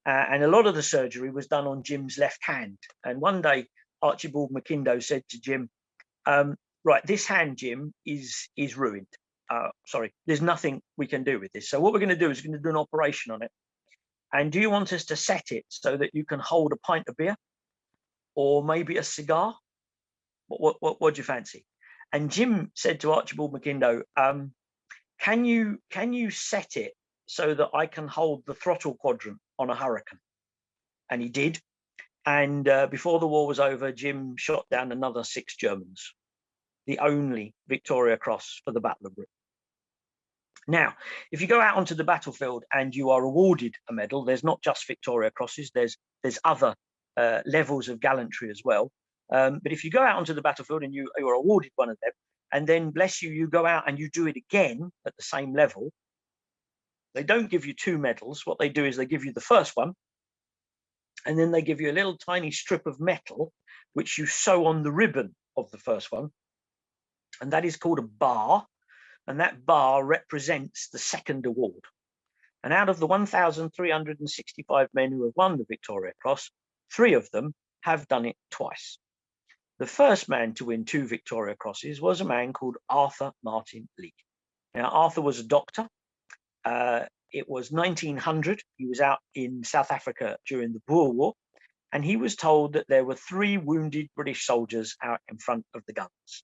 And a lot of the surgery was done on Jim's left hand. And one day, Archibald McIndoe said to Jim, "Right, this hand, Jim, is ruined. Sorry, there's nothing we can do with this. So what we're going to do is we're going to do an operation on it. And do you want us to set it so that you can hold a pint of beer or maybe a cigar? What do you fancy?" And Jim said to Archibald McIndoe, can you set it so that I can hold the throttle quadrant on a Hurricane?" And he did. And before the war was over, Jim shot down another 6 Germans, the only Victoria Cross for the Battle of Britain. Now, if you go out onto the battlefield and you are awarded a medal, there's not just Victoria Crosses, there's other levels of gallantry as well. But if you go out onto the battlefield and you are awarded one of them, and then, bless you, you go out and you do it again at the same level, they don't give you 2 medals. What they do is they give you the first one, and then they give you a little tiny strip of metal, which you sew on the ribbon of the first one. And that is called a bar. And that bar represents the second award. And out of the 1,365 men who have won the Victoria Cross, 3 of them have done it twice. The first man to win 2 Victoria Crosses was a man called Arthur Martin Leake. Now, Arthur was a doctor. It was 1900. He was out in South Africa during the Boer War, and he was told that there were 3 wounded British soldiers out in front of the guns.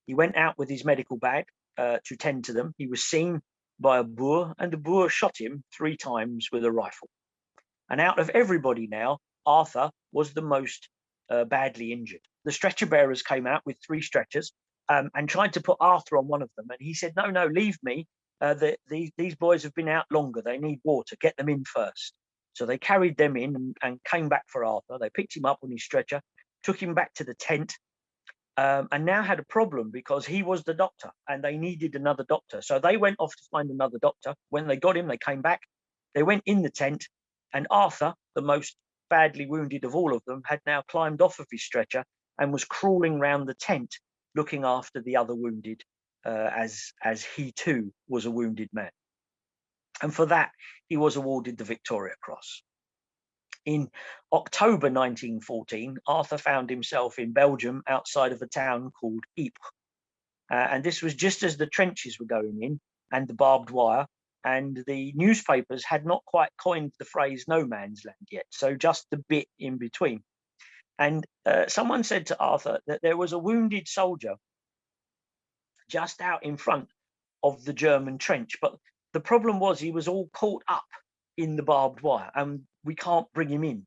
He went out with his medical bag to tend to them. He was seen by a Boer, and the Boer shot him 3 times with a rifle. And out of everybody now, Arthur was the most badly injured. The stretcher bearers came out with 3 stretchers and tried to put Arthur on one of them. And he said, no, leave me. These boys have been out longer. They need water. Get them in first. So they carried them in and came back for Arthur. They picked him up on his stretcher, took him back to the tent, and now had a problem because he was the doctor and they needed another doctor. So they went off to find another doctor. When they got him, they came back. They went in the tent, and Arthur, the most badly wounded of all of them, had now climbed off of his stretcher and was crawling round the tent looking after the other wounded as he too was a wounded man. And for that, he was awarded the Victoria Cross. In October 1914, Arthur found himself in Belgium outside of a town called Ypres. And this was just as the trenches were going in and the barbed wire, and the newspapers had not quite coined the phrase no man's land yet, so just the bit in between. And someone said to Arthur that there was a wounded soldier just out in front of the German trench, but the problem was he was all caught up in the barbed wire and we can't bring him in.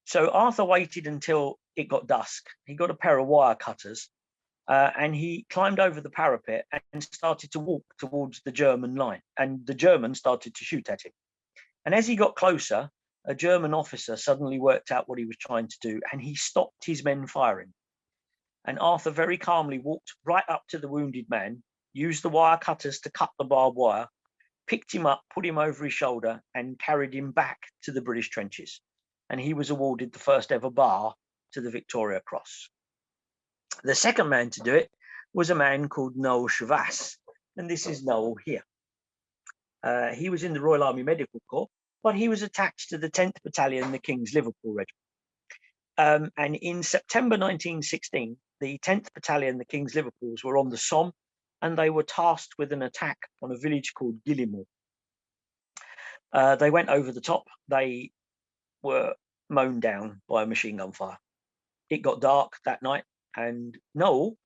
So Arthur waited until it got dusk. He got a pair of wire cutters and he climbed over the parapet and started to walk towards the German line, and the Germans started to shoot at him. And as he got closer, a German officer suddenly worked out what he was trying to do, and he stopped his men firing. And Arthur very calmly walked right up to the wounded man, used the wire cutters to cut the barbed wire, picked him up, put him over his shoulder, and carried him back to the British trenches. And he was awarded the first ever bar to the Victoria Cross. The second man to do it was a man called Noel Chavas, and this is Noel here. He was in the Royal Army Medical Corps, but he was attached to the 10th Battalion, the King's Liverpool Regiment. And in September 1916, the 10th Battalion, the King's Liverpools, were on the Somme, and they were tasked with an attack on a village called Guillemot. They went over the top. They were mown down by a machine gun fire. It got dark that night, and Noel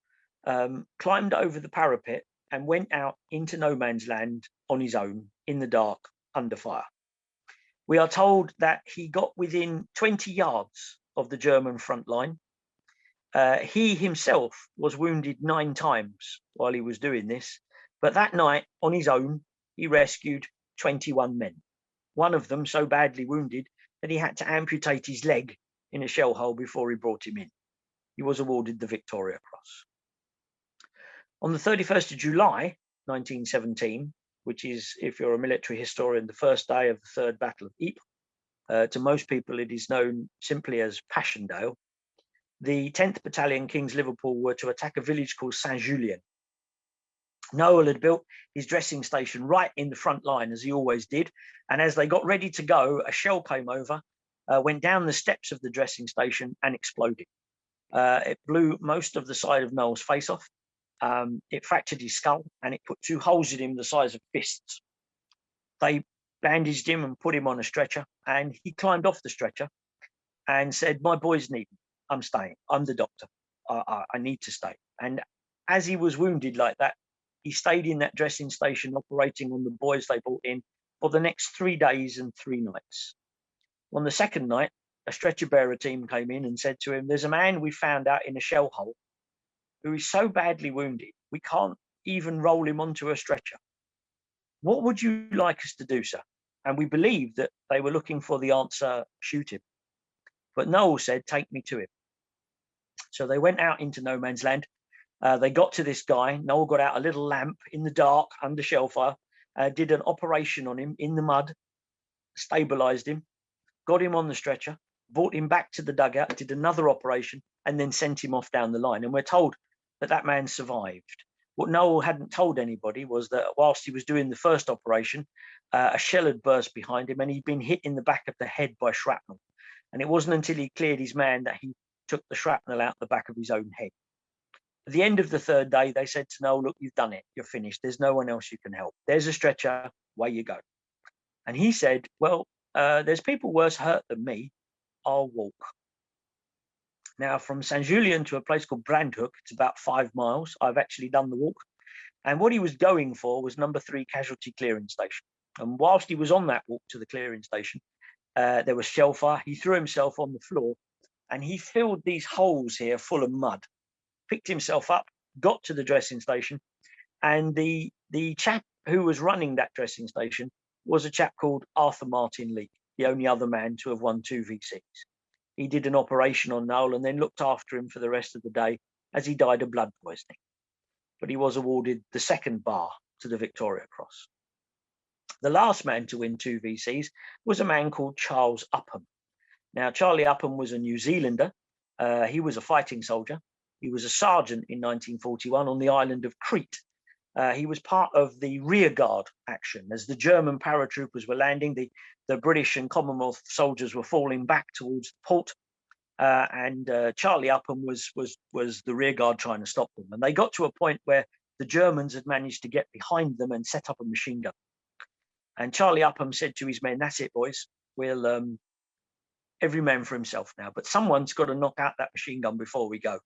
climbed over the parapet and went out into no man's land on his own in the dark under fire. We are told that he got within 20 yards of the German front line. He himself was wounded 9 times while he was doing this, but that night on his own, he rescued 21 men. One of them so badly wounded that he had to amputate his leg in a shell hole before he brought him in. He was awarded the Victoria Cross. On the 31st of July, 1917, which is, if you're a military historian, the first day of the Third Battle of Ypres, to most people it is known simply as Passchendaele, the 10th Battalion, King's Liverpool, were to attack a village called Saint-Julien. Noel had built his dressing station right in the front line, as he always did, and as they got ready to go, a shell came over, went down the steps of the dressing station and exploded. It blew most of the side of Noel's face off. It fractured his skull, and it put 2 holes in him the size of fists. They bandaged him and put him on a stretcher, and he climbed off the stretcher and said, "My boys need me. I'm staying. I'm the doctor. I need to stay." And as he was wounded like that, he stayed in that dressing station operating on the boys they brought in for the next 3 days and 3 nights. On the second night, a stretcher bearer team came in and said to him, "There's a man we found out in a shell hole who is so badly wounded, we can't even roll him onto a stretcher. What would you like us to do, sir?" And we believed that they were looking for the answer, "Shoot him." But Noel said, "Take me to him." So they went out into no man's land. They got to this guy. Noel got out a little lamp in the dark under shellfire, did an operation on him in the mud, stabilized him, got him on the stretcher, brought him back to the dugout, did another operation, and then sent him off down the line. And we're told that that man survived. What Noel hadn't told anybody was that whilst he was doing the first operation, a shell had burst behind him and he'd been hit in the back of the head by shrapnel. And it wasn't until he cleared his man that he took the shrapnel out the back of his own head. At the end of the 3rd day, they said to Noel, "Look, you've done it. You're finished. There's no one else you can help. There's a stretcher. Away you go." And he said, "Well, there's people worse hurt than me. I'll walk." Now, from Saint-Julien to a place called Brandhoek, it's about 5 miles. I've actually done the walk. And what he was going for was number 3 casualty clearing station. And whilst he was on that walk to the clearing station, there was shellfire. He threw himself on the floor and he filled these holes here full of mud, picked himself up, got to the dressing station. And the chap who was running that dressing station was a chap called Arthur Martin Leake, the only other man to have won 2 VCs. He did an operation on Noel and then looked after him for the rest of the day as he died of blood poisoning. But he was awarded the 2nd bar to the Victoria Cross. The last man to win 2 VCs was a man called Charles Upham. Now, Charlie Upham was a New Zealander. He was a fighting soldier. He was a sergeant in 1941 on the island of Crete. He was part of the rear guard action as the German paratroopers were landing. The British and Commonwealth soldiers were falling back towards the port, and Charlie Upham was the rear guard trying to stop them. And they got to a point where the Germans had managed to get behind them and set up a machine gun. And Charlie Upham said to his men, "That's it, boys. We'll every man for himself now. But someone's got to knock out that machine gun before we go."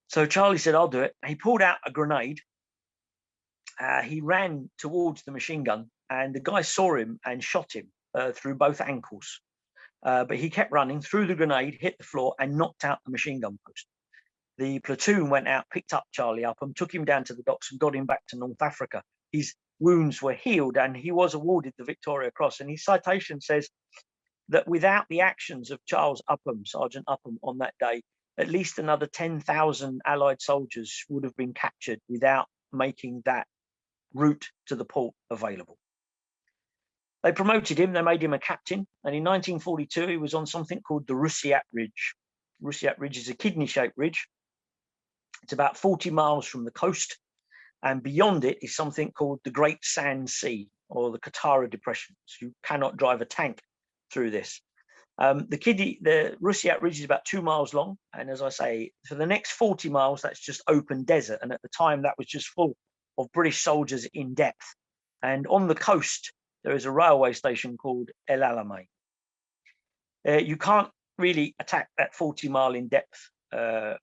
So Charlie said, "I'll do it." He pulled out a grenade. He ran towards the machine gun, and the guy saw him and shot him through both ankles. But he kept running, threw the grenade, hit the floor, and knocked out the machine gun post. The platoon went out, picked up Charlie Upham, took him down to the docks, and got him back to North Africa. His wounds were healed, and he was awarded the Victoria Cross. And his citation says that without the actions of Charles Upham, Sergeant Upham, on that day, at least another 10,000 Allied soldiers would have been captured without making that route to the port available. They promoted him, they made him a captain, and in 1942 he was on something called the Rusiat Ridge. Rusiat Ridge is a kidney-shaped ridge. It's about 40 miles from the coast, and beyond it is something called the Great Sand Sea, or the Katara Depression. So you cannot drive a tank through this. The Rusiat Ridge is about 2 miles long, and as I say, for the next 40 miles, that's just open desert, and at the time that was just full of British soldiers in depth. And on the coast, there is a railway station called El Alamein. You can't really attack that 40-mile in-depth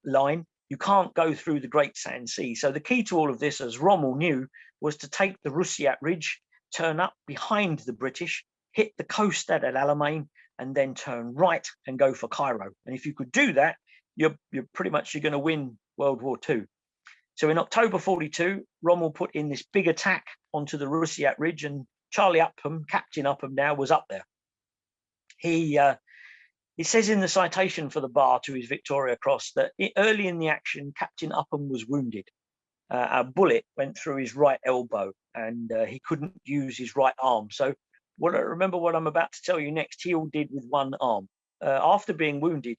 line. You can't go through the Great Sand Sea. So the key to all of this, as Rommel knew, was to take the Rusiat Ridge, turn up behind the British, hit the coast at El Alamein, and then turn right and go for Cairo. And if you could do that, you're pretty much going to win World War II. So in October 42, Rommel put in this big attack onto the Rusiat Ridge, and Charlie Upham, Captain Upham now, was up there. He says in the citation for the bar to his Victoria Cross that early in the action, Captain Upham was wounded. A bullet went through his right elbow, and he couldn't use his right arm. So remember what I'm about to tell you next, he all did with one arm. After being wounded,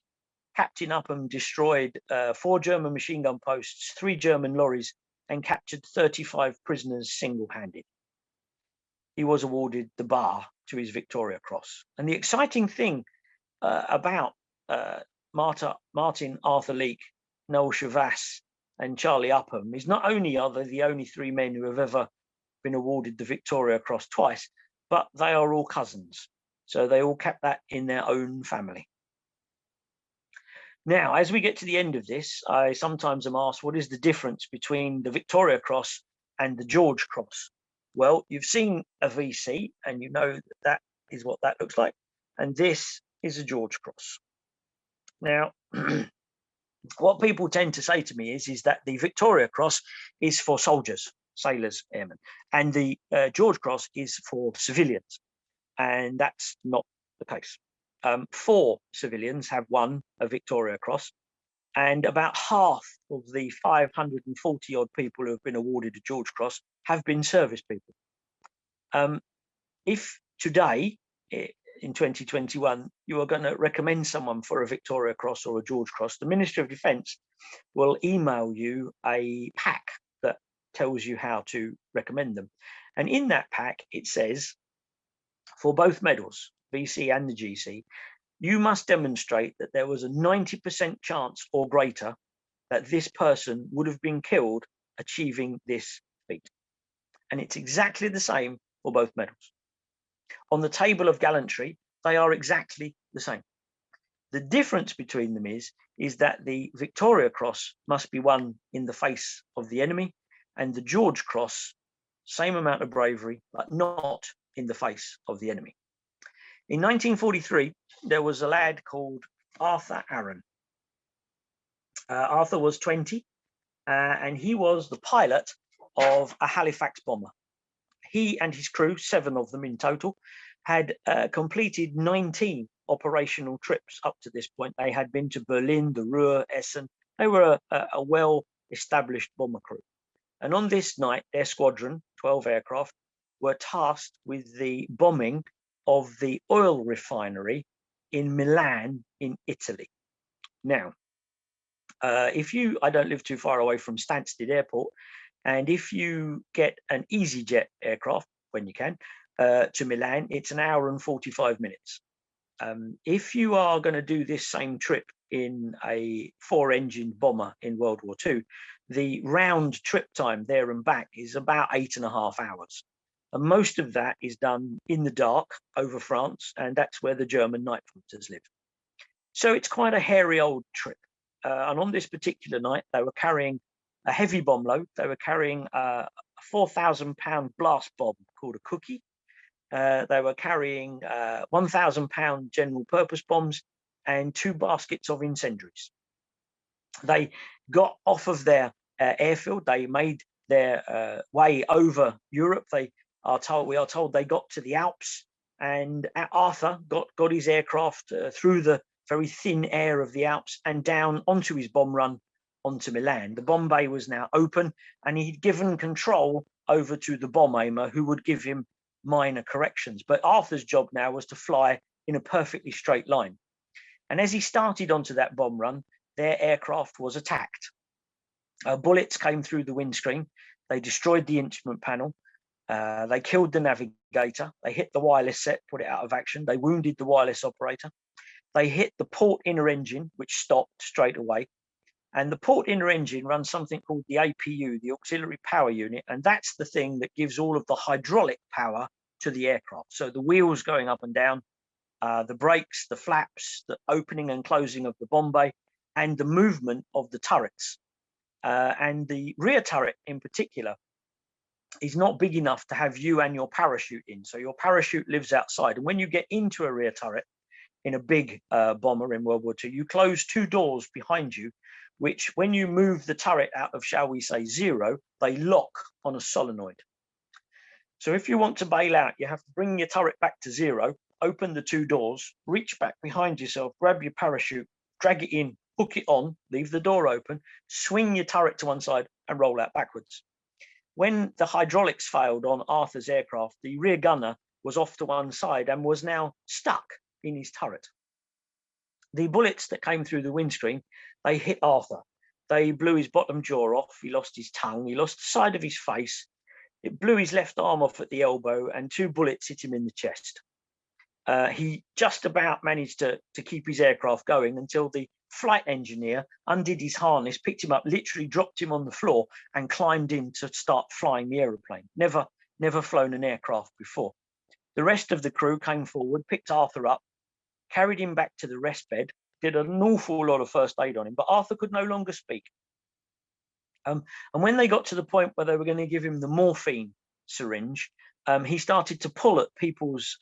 Captain Upham destroyed 4 German machine gun posts, 3 German lorries, and captured 35 prisoners single-handed. He was awarded the bar to his Victoria Cross. And the exciting thing about Martin Arthur Leake, Noel Chavas, and Charlie Upham is not only are they the only 3 men who have ever been awarded the Victoria Cross twice, but they are all cousins. So they all kept that in their own family. Now, as we get to the end of this, I sometimes am asked, what is the difference between the Victoria Cross and the George Cross? Well, you've seen a VC, and you know that is what that looks like. And this is a George Cross. Now, what people tend to say to me is that the Victoria Cross is for soldiers, sailors, airmen, and the George Cross is for civilians. And that's not the case. 4 civilians have won a Victoria Cross, and about half of the 540 odd people who have been awarded a George Cross have been service people. If today, in 2021, you are going to recommend someone for a Victoria Cross or a George Cross, the Ministry of Defence will email you a pack that tells you how to recommend them. And in that pack, it says, for both medals, VC and the GC, you must demonstrate that there was a 90% chance or greater that this person would have been killed achieving this feat. And it's exactly the same for both medals. On the table of gallantry, they are exactly the same. The difference between them is that the Victoria Cross must be won in the face of the enemy, and the George Cross, same amount of bravery, but not in the face of the enemy. In 1943, there was a lad called Arthur Aaron. Arthur was 20, and he was the pilot of a Halifax bomber. He and his crew, 7 of them in total, had completed 19 operational trips up to this point. They had been to Berlin, the Ruhr, Essen. They were a well-established bomber crew. And on this night, their squadron, 12 aircraft, were tasked with the bombing of the oil refinery in Milan in Italy. Now, I don't live too far away from Stansted Airport. And if you get an EasyJet aircraft, when you can, to Milan, it's an hour and 45 minutes. If you are going to do this same trip in a 4-engined bomber in World War II, the round trip time there and back is about 8.5 hours. And most of that is done in the dark over France, and that's where the German night fighters live. So it's quite a hairy old trip. And on this particular night, they were carrying a heavy bomb load. They were carrying a 4,000-pound blast bomb called a Cookie. They were carrying 1,000-pound general purpose bombs and 2 baskets of incendiaries. They got off of their airfield. They made their way over Europe. We are told they got to the Alps, and Arthur got his aircraft through the very thin air of the Alps and down onto his bomb run onto Milan. The bomb bay was now open, and he'd given control over to the bomb aimer, who would give him minor corrections. But Arthur's job now was to fly in a perfectly straight line. And as he started onto that bomb run, their aircraft was attacked. Bullets came through the windscreen. They destroyed the instrument panel. They killed the navigator. They hit the wireless set, put it out of action. They wounded the wireless operator. They hit the port inner engine, which stopped straight away. And the port inner engine runs something called the APU, the Auxiliary Power Unit. And that's the thing that gives all of the hydraulic power to the aircraft. So the wheels going up and down, the brakes, the flaps, the opening and closing of the bomb bay, and the movement of the turrets. And the rear turret in particular is not big enough to have you and your parachute in. So your parachute lives outside. And when you get into a rear turret in a big bomber in World War II, you close 2 doors behind you, which when you move the turret out of, shall we say, 0, they lock on a solenoid. So if you want to bail out, you have to bring your turret back to 0, open the 2 doors, reach back behind yourself, grab your parachute, drag it in, hook it on, leave the door open, swing your turret to one side and roll out backwards. When the hydraulics failed on Arthur's aircraft, the rear gunner was off to one side and was now stuck in his turret. The bullets that came through the windscreen, they hit Arthur. They blew his bottom jaw off. He lost his tongue. He lost the side of his face. It blew his left arm off at the elbow, and 2 bullets hit him in the chest. He just about managed to keep his aircraft going until the flight engineer undid his harness, picked him up, literally dropped him on the floor, and climbed in to start flying the aeroplane. Never flown an aircraft before. The rest of the crew came forward, picked Arthur up, carried him back to the rest bed, did an awful lot of first aid on him, but Arthur could no longer speak. And when they got to the point where they were going to give him the morphine syringe, he started to pull at people's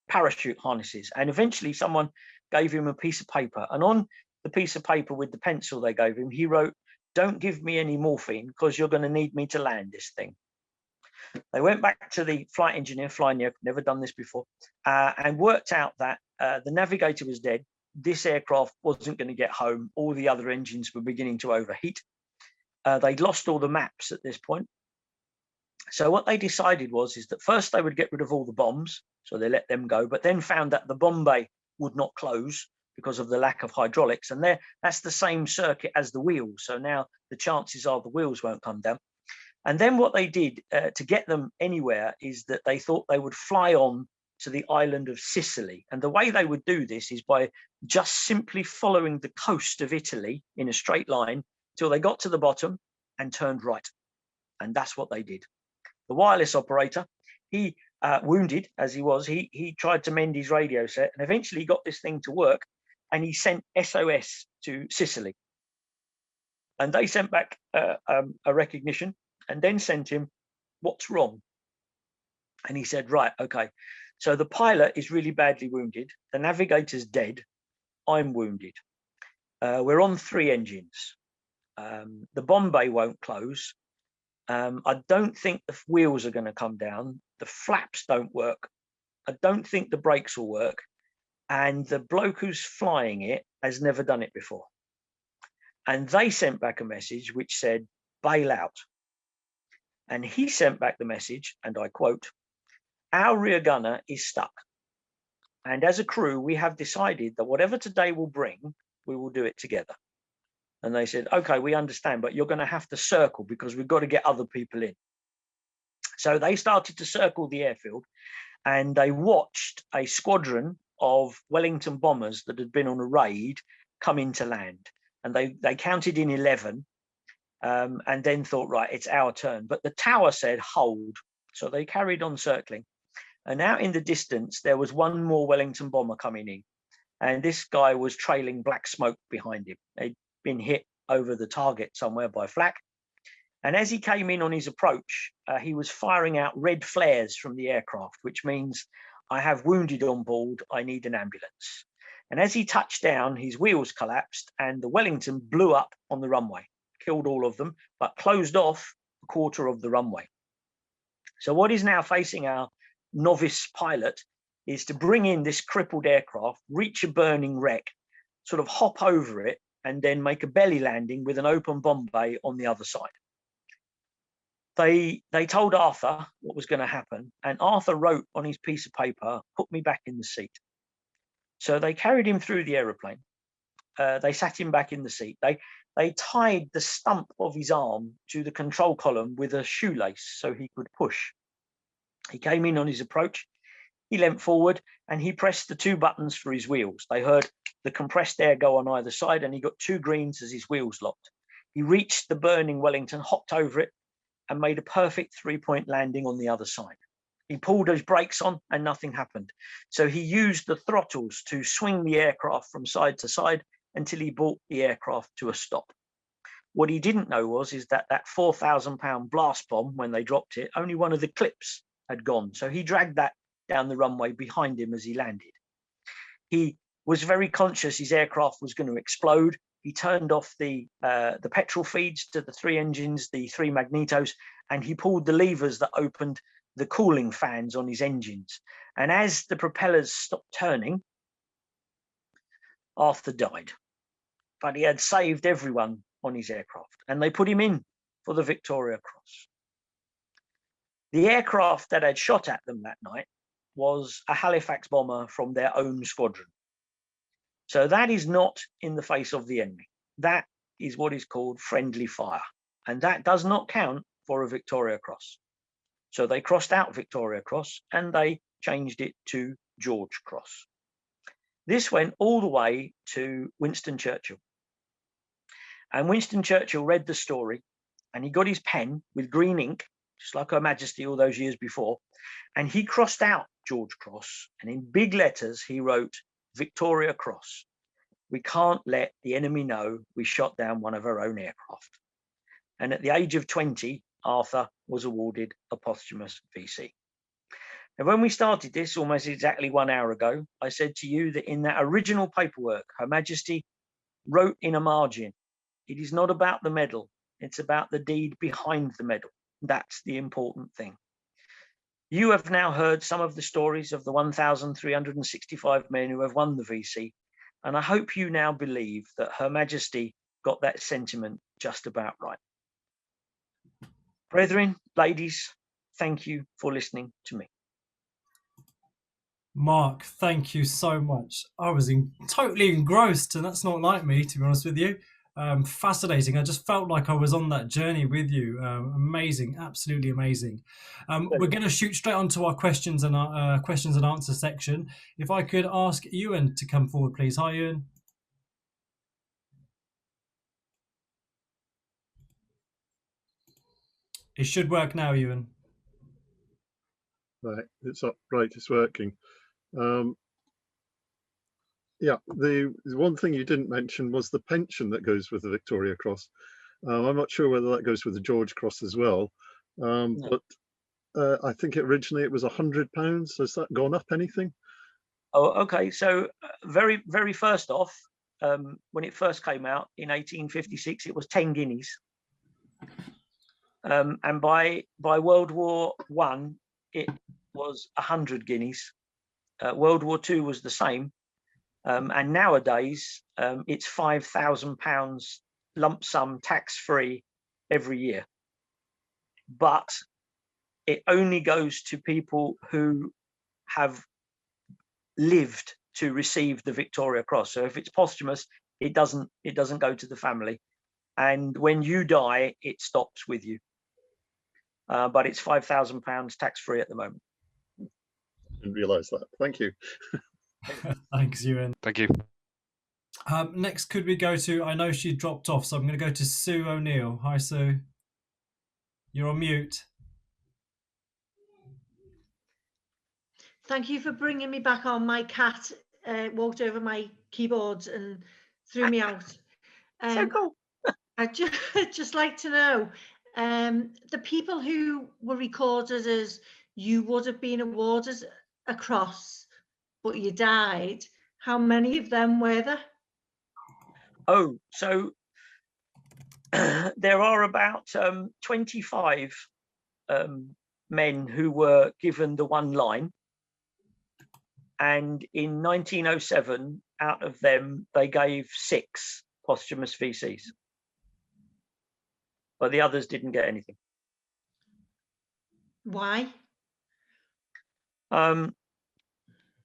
parachute harnesses, and eventually someone gave him a piece of paper, and on the piece of paper with the pencil they gave him, he wrote, "Don't give me any morphine because you're going to need me to land this thing." They went back to the flight engineer, flying the aircraft, never done this before, and worked out that the navigator was dead. This aircraft wasn't going to get home. All the other engines were beginning to overheat. They'd lost all the maps at this point. So what they decided is that first they would get rid of all the bombs, so they let them go, but then found that the bomb bay would not close because of the lack of hydraulics, and that's the same circuit as the wheels. So now the chances are the wheels won't come down. And then what they did to get them anywhere is that they thought they would fly on to the island of Sicily. And the way they would do this is by just simply following the coast of Italy in a straight line till they got to the bottom and turned right. And that's what they did. The wireless operator, he wounded as he was, he tried to mend his radio set and eventually got this thing to work, and he sent SOS to Sicily. And they sent back a recognition and then sent him, "What's wrong?" And he said, "Right, okay. So the pilot is really badly wounded. The navigator's dead. I'm wounded. We're on 3 engines. The bomb bay won't close. I don't think the wheels are going to come down. The flaps don't work. I don't think the brakes will work. And the bloke who's flying it has never done it before." And they sent back a message which said, "Bail out." And he sent back the message, and I quote, "Our rear gunner is stuck. And as a crew, we have decided that whatever today will bring, we will do it together." And they said, okay, we understand, but you're going to have to circle because we've got to get other people in. So they started to circle the airfield, and they watched a squadron of Wellington bombers that had been on a raid come into land. And they counted in 11, and then thought, right, it's our turn. But the tower said, hold. So they carried on circling. And out in the distance, there was one more Wellington bomber coming in. And this guy was trailing black smoke behind him. They'd been hit over the target somewhere by flak. And as he came in on his approach, he was firing out red flares from the aircraft, which means I have wounded on board, I need an ambulance. And as he touched down, his wheels collapsed and the Wellington blew up on the runway, killed all of them, but closed off a quarter of the runway. So what is now facing our novice pilot is to bring in this crippled aircraft, reach a burning wreck, sort of hop over it, and then make a belly landing with an open bomb bay on the other side. They told Arthur what was going to happen, and Arthur wrote on his piece of paper, put me back in the seat. So they carried him through the aeroplane. They sat him back in the seat. They tied the stump of his arm to the control column with a shoelace so he could push. He came in on his approach. He leant forward and he pressed the 2 buttons for his wheels. They heard the compressed air go on either side, and he got 2 greens as his wheels locked. He reached the burning Wellington, hopped over it, and made a perfect 3-point landing on the other side. He pulled his brakes on and nothing happened. So he used the throttles to swing the aircraft from side to side until he brought the aircraft to a stop. What he didn't know is that 4,000-pound blast bomb, when they dropped it, only one of the clips had gone. So he dragged that down the runway behind him as he landed. He was very conscious his aircraft was going to explode. He turned off the petrol feeds to the 3 engines, the 3 magnetos, and he pulled the levers that opened the cooling fans on his engines. And as the propellers stopped turning, Arthur died. But he had saved everyone on his aircraft, and they put him in for the Victoria Cross. The aircraft that had shot at them that night was a Halifax bomber from their own squadron. So that is not in the face of the enemy. That is what is called friendly fire. And that does not count for a Victoria Cross. So they crossed out Victoria Cross and they changed it to George Cross. This went all the way to Winston Churchill. And Winston Churchill read the story and he got his pen with green ink, just like Her Majesty all those years before, and he crossed out George Cross, and in big letters he wrote Victoria Cross. We can't let the enemy know we shot down one of our own aircraft. And at the age of 20, Arthur was awarded a posthumous VC. And when we started this almost exactly 1 hour ago, I said to you that in that original paperwork, Her Majesty wrote in a margin, it is not about the medal, it's about the deed behind the medal. That's the important thing. You have now heard some of the stories of the 1,365 men who have won the VC, and I hope you now believe that Her Majesty got that sentiment just about right. Brethren, ladies, thank you for listening to me. Mark, thank you so much. I was totally engrossed, and that's not like me, to be honest with you. Fascinating. I just felt like I was on that journey with you. Amazing, absolutely amazing. We're going to shoot straight onto our questions and answer section. If I could ask Ewan to come forward, please. Hi, Ewan. It should work now, Ewan. Right, it's up. Right, it's working. Yeah, the one thing you didn't mention was the pension that goes with the Victoria Cross. I'm not sure whether that goes with the George Cross as well, but I think originally it was £100. Has that gone up anything? Oh, okay. So very, very first off, when it first came out in 1856, it was 10 guineas. And by World War I, it was 100 guineas. World War II was the same. And nowadays, it's £5,000 lump sum tax-free every year. But it only goes to people who have lived to receive the Victoria Cross. So if it's posthumous, it doesn't go to the family. and when you die, it stops with you. But it's £5,000 tax-free at the moment. I didn't realise that. Thank you. Thanks, Ewan. Thank you. Next, could we go to, I know she dropped off, so I'm going to go to Sue O'Neill. Hi, Sue. You're on mute. Thank you for bringing me back on. My cat walked over my keyboards and threw me out. So cool. I'd just like to know, the people who were recorded as you would have been awarded a cross, but you died, how many of them were there? Oh, so there are about 25 men who were given the one line. And in 1907, out of them, they gave 6 posthumous VCs. But the others didn't get anything. Why?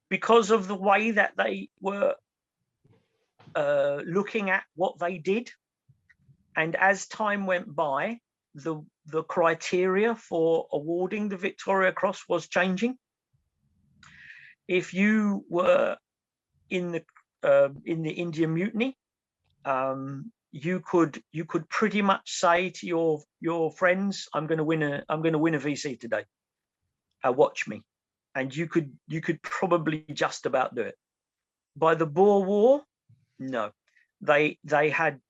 Because of the way that they were looking at what they did. And as time went by, the criteria for awarding the Victoria Cross was changing. If you were in the Indian Mutiny, you could pretty much say to your friends, I'm going to win a VC today. Watch me, and you could probably just about do it. By the Boer War, no, they had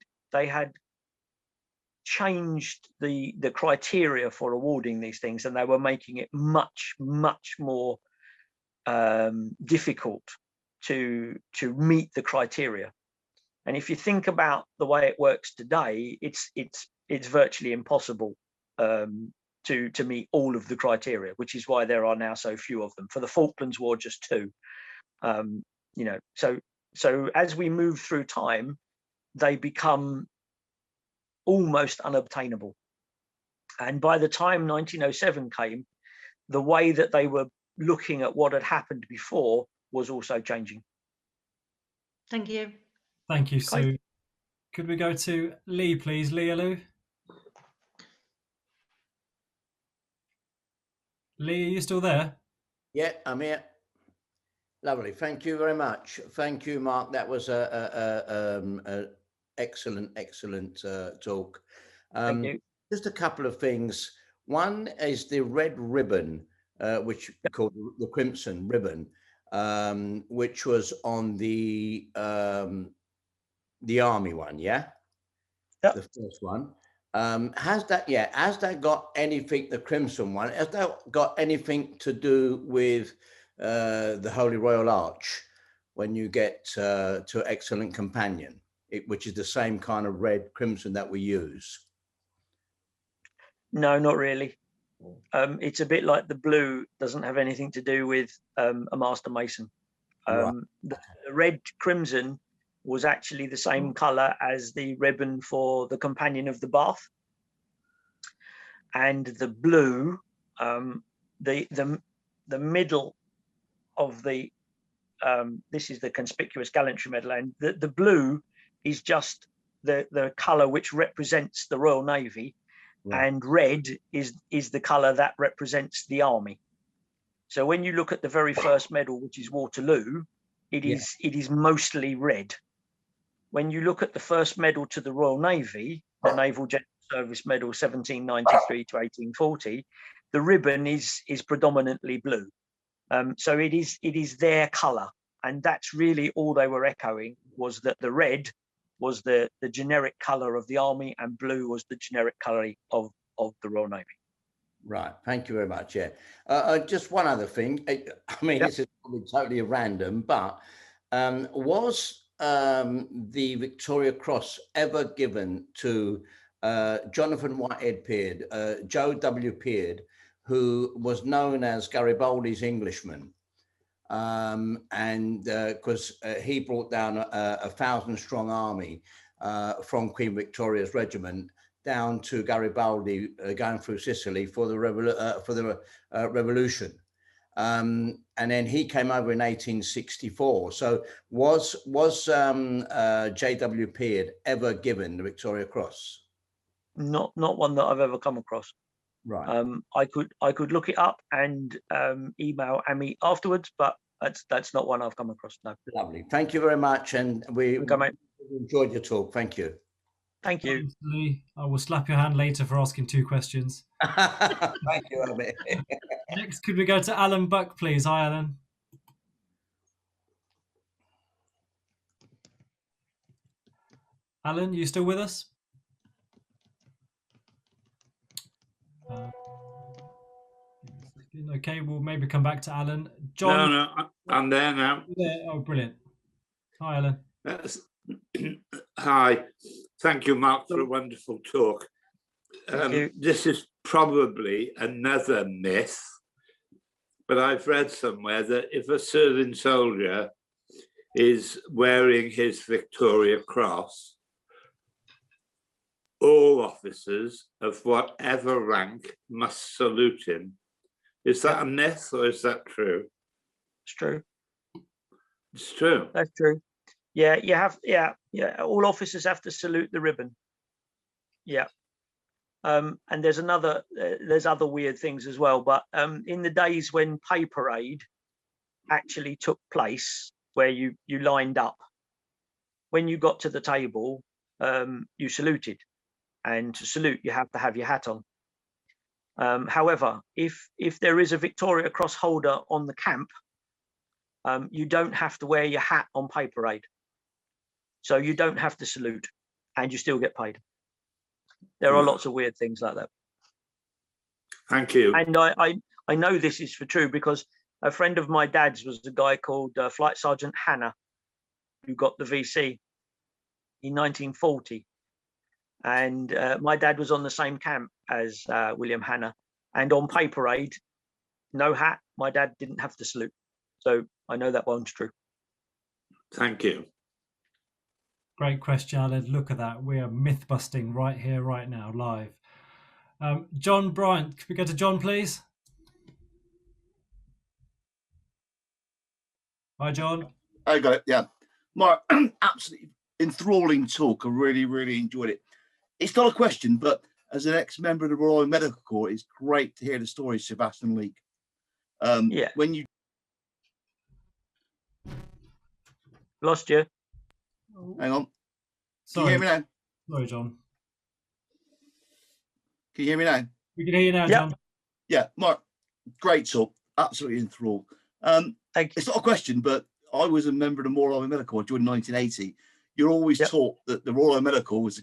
changed the criteria for awarding these things, and they were making it much more difficult to meet the criteria. And if you think about the way it works today, it's virtually impossible to meet all of the criteria, which is why there are now so few of them. For the Falklands War, just 2. You know, so as we move through time, they become almost unobtainable. And by the time 1907 came, the way that they were looking at what had happened before was also changing. Thank you. Thank you, Sue. Could we go to Lee, please? Lou? Lee, are you still there? Yeah, I'm here. Lovely. Thank you very much. Thank you, Mark. That was a excellent talk. Thank you. Just a couple of things. One is the red ribbon, which we call the crimson ribbon, which was on the army one, yeah? Yep. The first one. Has that got anything, the crimson one, has that got anything to do with the Holy Royal Arch when you get to Excellent Companion, which is the same kind of red crimson that we use? No, not really. It's a bit like the blue, doesn't have anything to do with a Master Mason. Right. The red crimson was actually the same colour as the ribbon for the Companion of the Bath. And the blue, the middle of the, this is the Conspicuous Gallantry medal, and the blue is just the colour which represents the Royal Navy. Right. And red is the colour that represents the army. So when you look at the very first medal, which is Waterloo, it is mostly red. When you look at the first medal to the Royal Navy, the Naval General Service Medal 1793 to 1840, the ribbon is predominantly blue. So it is their colour, and that's really all they were echoing, was that the red was the generic colour of the army, and blue was the generic colour of the Royal Navy. Right. Thank you very much. Yeah. Just one other thing. I mean, This is probably totally random, but was the Victoria Cross ever given to Jonathan Whitehead Peard, Joe W. Peard, who was known as Garibaldi's Englishman? And because he brought down a 1,000-strong army from Queen Victoria's regiment down to Garibaldi, going through Sicily for the revolution. and then he came over in 1864. So was JWP ever given the Victoria Cross? Not one that I've ever come across. Right. I could look it up and email Amy afterwards, but that's not one I've come across. No. Lovely. Thank you very much, and we enjoyed your talk. Thank you. Thank you. Honestly, I will slap your hand later for asking 2 questions. Thank you, Albert. Next, could we go to Alan Buck, please? Hi, Alan. Alan, you still with us? Okay, we'll maybe come back to Alan. John. No, I'm there now. Yeah. Oh, brilliant. Hi, Alan. Hi. Thank you, Mark, for a wonderful talk. This is probably another myth, but I've read somewhere that if a serving soldier is wearing his Victoria Cross, all officers of whatever rank must salute him. Is that a myth or is that true? It's true. It's true. That's true. Yeah, you have. Yeah. All officers have to salute the ribbon. Yeah. And there's other weird things as well. But in the days when pay parade actually took place, where you lined up, when you got to the table, you saluted, and to salute you have to have your hat on. However, if there is a Victoria Cross holder on the camp, you don't have to wear your hat on pay parade, so you don't have to salute, and you still get paid. There are lots of weird things like that. Thank you. And I know this is for true because a friend of my dad's was a guy called Flight Sergeant Hanna, who got the VC in 1940. And my dad was on the same camp as William Hanna. And on pay parade, no hat, my dad didn't have to salute. So I know that one's true. Thank you. Great question, Alan. Look at that. We are myth busting right here, right now, live. John Bryant, could we go to John, please? Hi, John. I got it, yeah. Mark, absolutely enthralling talk. I really, really enjoyed it. It's not a question, but as an ex-member of the Royal Medical Corps, it's great to hear the story of Sebastian Leake. Yeah. When you lost you. hang on. Sorry. Can you hear me now? Sorry, John. Can you hear me now? We can hear you now, Yep. John. Yeah, Mark, great talk. Absolutely enthralled. Thank you. It's not a question, but I was a member of the Royal Medical Corps during 1980. You're always taught that the Royal Medical was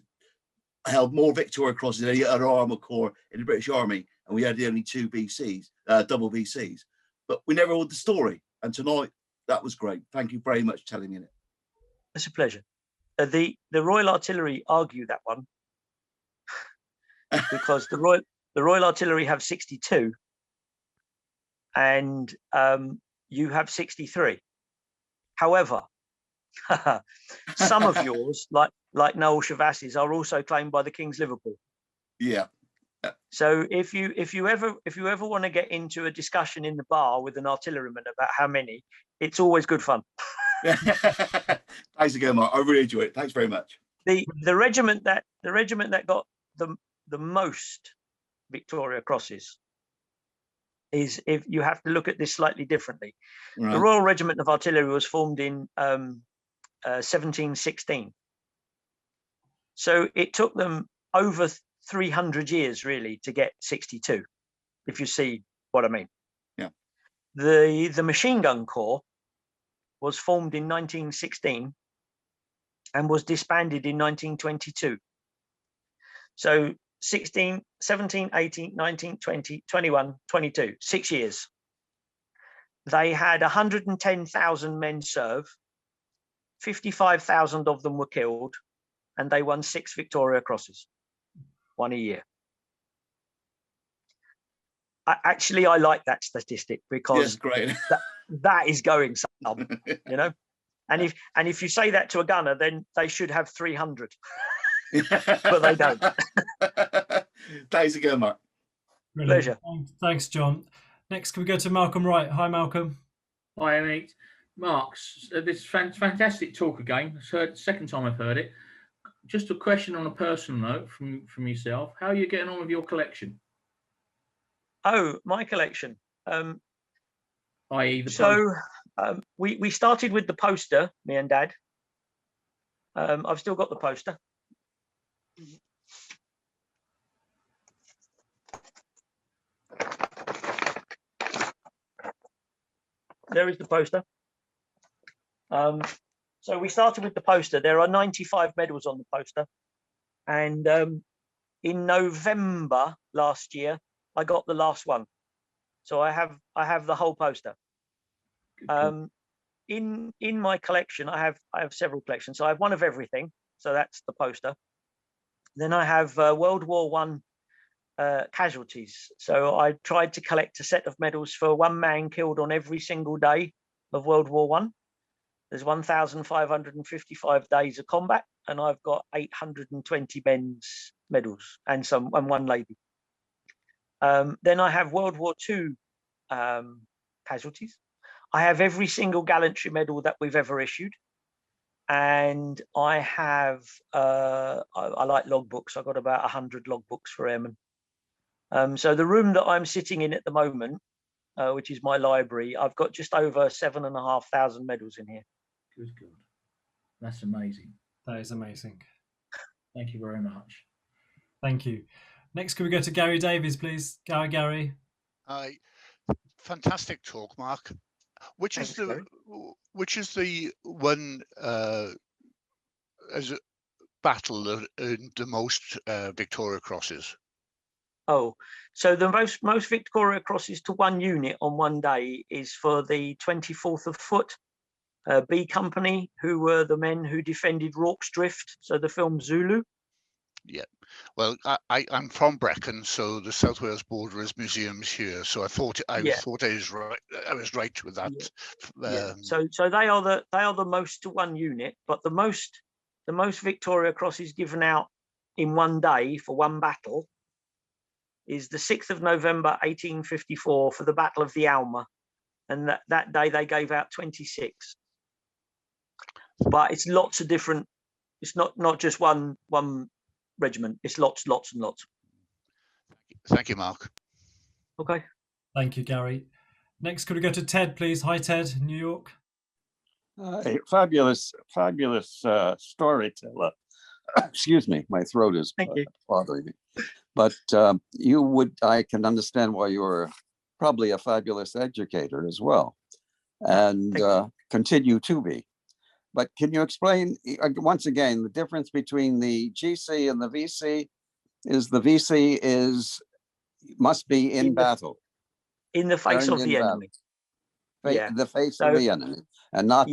held more Victoria Crosses than any other armour corps in the British Army, and we had the only 2 VCs, double VCs. But we never heard the story, and tonight that was great. Thank you very much for telling me it. It's a pleasure. The Royal Artillery argue that one because the Royal Artillery have 62, and you have 63. However, some of yours, like Noel Chavas's, are also claimed by the King's Liverpool. Yeah. So if you ever want to get into a discussion in the bar with an artilleryman about how many, it's always good fun. Thanks again, Mark. I really enjoyed it. Thanks very much. The regiment that got the most Victoria Crosses is, if you have to look at this slightly differently. Right. The Royal Regiment of Artillery was formed in 1716. So it took them over 300 years really to get 62, if you see what I mean. Yeah. The Machine Gun Corps was formed in 1916 and was disbanded in 1922. So 16, 17, 18, 19, 20, 21, 22, 6 years. They had 110,000 men serve, 55,000 of them were killed, and they won 6 Victoria Crosses, 1 a year. I like that statistic because great. that is going some, you know. And if you say that to a gunner, then they should have 300, but they don't. Thanks again, Mark. Brilliant. Pleasure. Thanks, John. Next, can we go to Malcolm Wright? Hi, Malcolm. Hi, mate. Mark, this fantastic talk again. Second time I've heard it. Just a question on a personal note from yourself. How are you getting on with your collection? Oh, my collection. I.e. the So we started with the poster, me and Dad. I've still got the poster. There is the poster. So we started with the poster. There are 95 medals on the poster. And in November last year, I got the last one. So I have the whole poster. In my collection, I have several collections. So I have one of everything. So that's the poster. Then I have World War One casualties. So I tried to collect a set of medals for one man killed on every single day of World War One. There's 1,555 days of combat, and I've got 820 men's medals and one lady. Then I have World War II casualties. I have every single Gallantry medal that we've ever issued. And I have, I like logbooks. I've got about 100 logbooks for airmen. So the room that I'm sitting in at the moment, which is my library, I've got just over 7,500 medals in here. Good God. That's amazing. That is amazing. Thank you very much. Thank you. Next, can we go to Gary Davies, please? Gary. Hi. Fantastic talk, Mark. Which is the one as a battle that earned the most Victoria Crosses? Oh, so the most Victoria Crosses to one unit on one day is for the 24th of Foot B Company, who were the men who defended Rorke's Drift. So the film Zulu. Yeah, well, I'm from Brecon, so the South Wales border is museums here. So I thought I was right. I was right with that. Yeah. So they are the most to one unit, but the most Victoria Crosses given out in one day for one battle is the 6th of November 1854 for the Battle of the Alma, and that day they gave out 26. But it's lots of different. It's not just one regiment. It's lots and lots. Thank you, Mark. Okay. Thank you, Gary. Next, could we go to Ted, please? Hi, Ted, New York. Fabulous storyteller. Excuse me, my throat is bothering me. But I can understand why you were probably a fabulous educator as well, and continue to be. But can you explain once again the difference between the GC and the VC? Is the VC must be in battle, in the face of the enemy. The face of the enemy, and not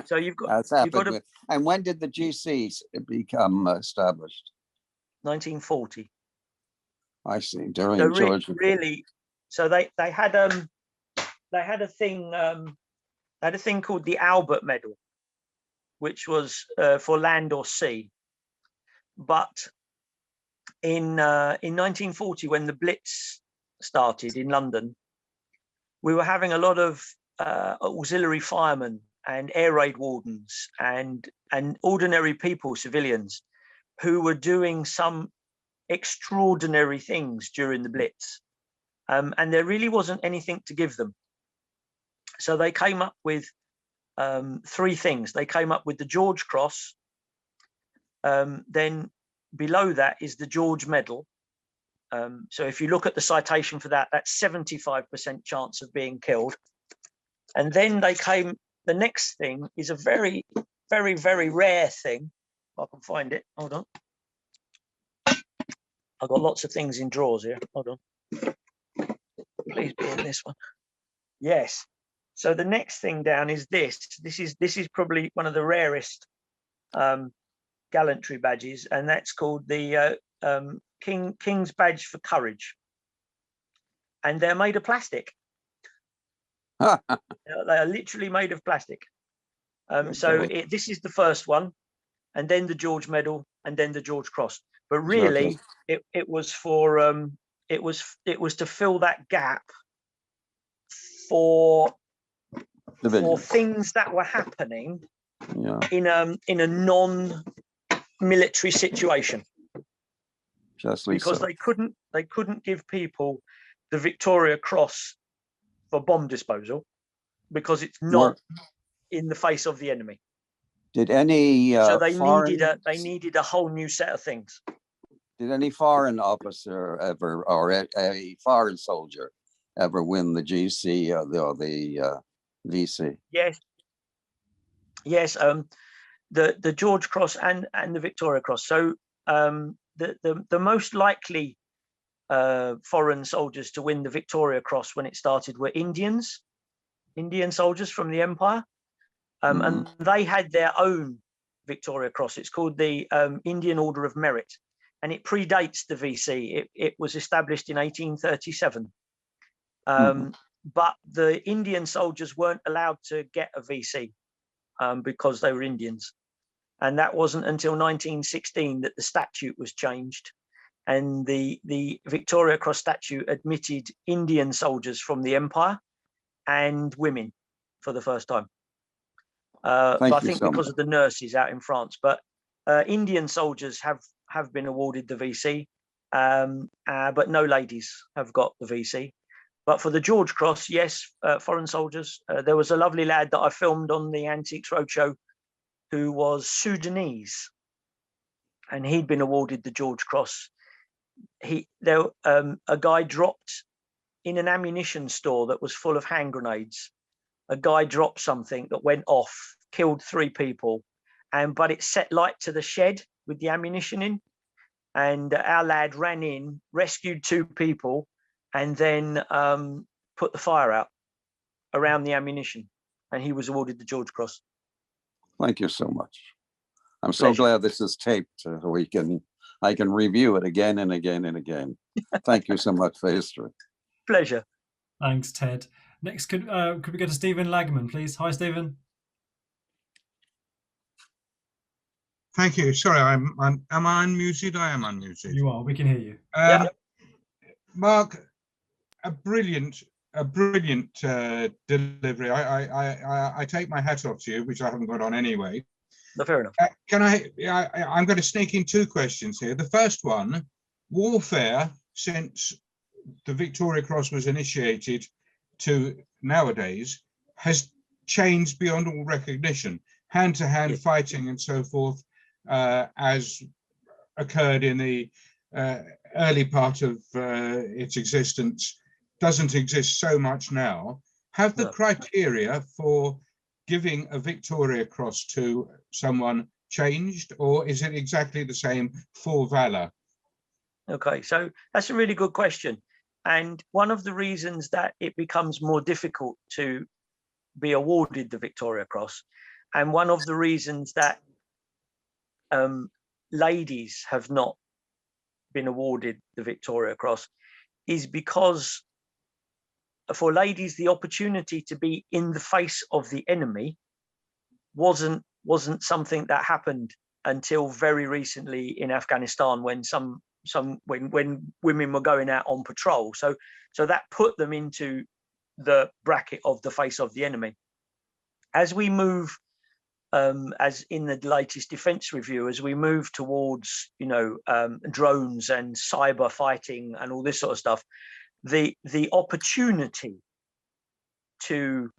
So you've got to. And when did the GC become established? 1940. I see. During George. Really, so they had a thing called the Albert Medal, which was for land or sea. But in 1940, when the Blitz started in London, we were having a lot of auxiliary firemen and air raid wardens and ordinary people, civilians, who were doing some extraordinary things during the Blitz, and there really wasn't anything to give them. So they came up with three things. They came up with the George Cross. Then below that is the George Medal. So if you look at the citation for that, that's 75% chance of being killed. And then the next thing is a very, very, very rare thing. If I can find it, hold on. I've got lots of things in drawers here. Hold on. Please be in this one. Yes. So the next thing down is this. This is probably one of the rarest gallantry badges, and that's called the King's Badge for Courage. And they're made of plastic. They are literally made of plastic. This is the first one, and then the George Medal, and then the George Cross. But really, it was for it was to fill that gap for Division. things that were happening Yeah. in a non-military situation. Justly because so. they couldn't give people the Victoria Cross for bomb disposal because it's not in the face of the enemy. Did any so they foreign, needed a whole new set of things. Did any foreign officer ever, or a foreign soldier ever win the GC or the VC? Yes. The George Cross and the Victoria Cross. So the most likely foreign soldiers to win the Victoria Cross when it started were Indian soldiers from the Empire, and they had their own Victoria Cross. It's called the Indian Order of Merit, and it predates the VC. It was established in 1837. But the Indian soldiers weren't allowed to get a VC because they were Indians. And that wasn't until 1916 that the statute was changed. And the Victoria Cross statute admitted Indian soldiers from the Empire and women for the first time. I think because of the nurses out in France. But Indian soldiers have been awarded the VC, but no ladies have got the VC. But for the George Cross, yes, foreign soldiers. There was a lovely lad that I filmed on the Antiques Roadshow who was Sudanese, and he'd been awarded the George Cross. A guy dropped in an ammunition store that was full of hand grenades. A guy dropped something that went off, killed 3 people, but it set light to the shed with the ammunition in. And our lad ran in, rescued 2 people, and then put the fire out around the ammunition. And he was awarded the George Cross. Thank you so much. I'm so glad this is taped so I can review it again and again and again. Thank you so much for history. Pleasure. Thanks, Ted. Next, could we go to Stephen Lagerman, please? Hi, Stephen. Thank you. Sorry, am I unmuted? I am unmuted. You are. We can hear you. Mark, a brilliant delivery. I take my hat off to you, which I haven't got on anyway. No, fair enough. I'm going to sneak in 2 questions here. The first one, warfare since the Victoria Cross was initiated to nowadays has changed beyond all recognition. Hand-to-hand fighting and so forth, as occurred in the early part of its existence, doesn't exist so much now. Have the criteria for giving a Victoria Cross to someone changed, or is it exactly the same for Valour? Okay, so that's a really good question. And one of the reasons that it becomes more difficult to be awarded the Victoria Cross, and one of the reasons that ladies have not been awarded the Victoria Cross, is because for ladies, the opportunity to be in the face of the enemy wasn't something that happened until very recently in Afghanistan, when when women were going out on patrol. So that put them into the bracket of the face of the enemy. As we move, as in the latest defense review, as we move towards drones and cyber fighting and all this sort of stuff, the opportunity to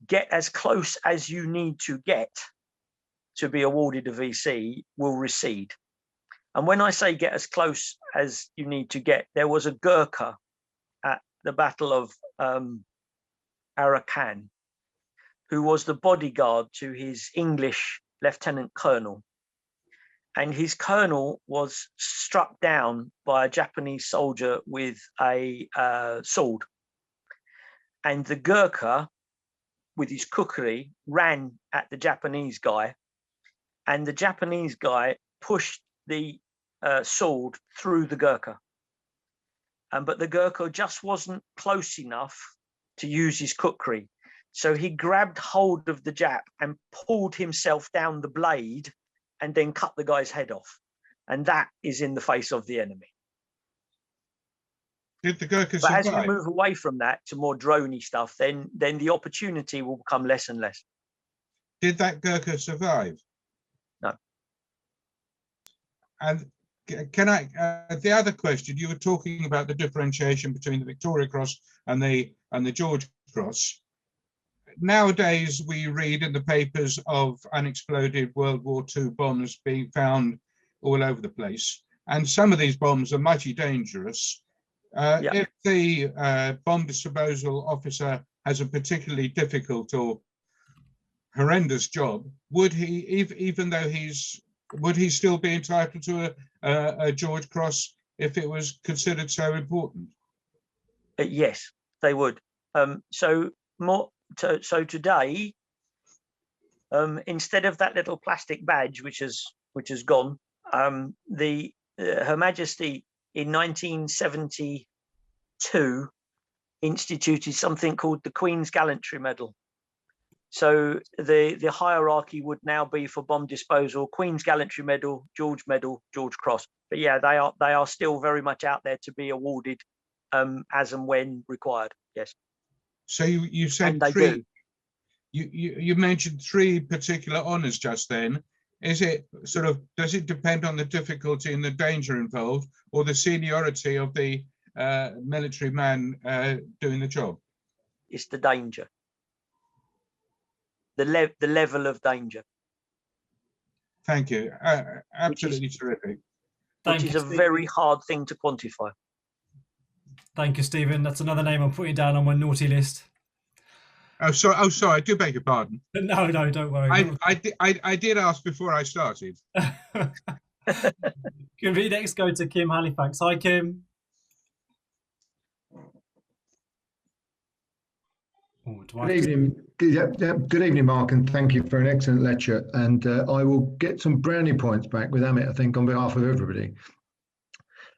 get as close as you need to get to be awarded a VC will recede. And when I say get as close as you need to get, there was a Gurkha at the Battle of Arakan who was the bodyguard to his English lieutenant colonel. And his colonel was struck down by a Japanese soldier with a sword. And the Gurkha, with his kukri, ran at the Japanese guy. And the Japanese guy pushed the sword through the Gurkha. But the Gurkha just wasn't close enough to use his kukri. So he grabbed hold of the Jap and pulled himself down the blade and then cut the guy's head off. And that is in the face of the enemy. Did the Gurkha But as we survive? move away from that to more droney stuff, then the opportunity will become less and less. Did that Gurkha survive? No. And can I, the other question, you were talking about the differentiation between the Victoria Cross and the George Cross. Nowadays, we read in the papers of unexploded World War II bombs being found all over the place. And some of these bombs are mighty dangerous. If the bomb disposal officer has a particularly difficult or horrendous job, would he, even though would he still be entitled to a George Cross if it was considered so important? Yes, they would. So today, instead of that little plastic badge which has gone, Her Majesty in 1972 instituted something called the Queen's Gallantry Medal. So the hierarchy would now be for bomb disposal: Queen's Gallantry Medal, George Cross. But yeah, they are still very much out there to be awarded as and when required. Yes. So you said three. You mentioned three particular honours just then. Is it sort of, does it depend on the difficulty and the danger involved, or the seniority of the military man doing the job? It's the danger. The level of danger. Thank you. Absolutely terrific. Which is a very hard thing to quantify. Thank you, Stephen. That's another name I'm putting down on my naughty list. Oh, sorry. Oh, sorry. I do beg your pardon. No, don't worry. I did ask before I started. Can we next go to Kim Halifax? Hi, Kim. Good evening. Good evening, Mark, and thank you for an excellent lecture. And I will get some brownie points back with Amit, I think, on behalf of everybody.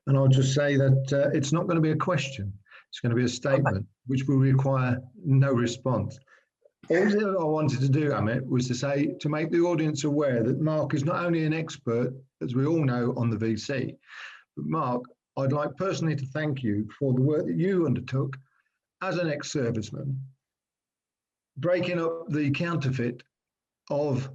And I'll just say that it's not going to be a question. It's going to be a statement, which will require no response. All that I wanted to do, Amit, was to make the audience aware that Mark is not only an expert, as we all know, on the VC, but Mark, I'd like personally to thank you for the work that you undertook as an ex-serviceman, breaking up the counterfeit of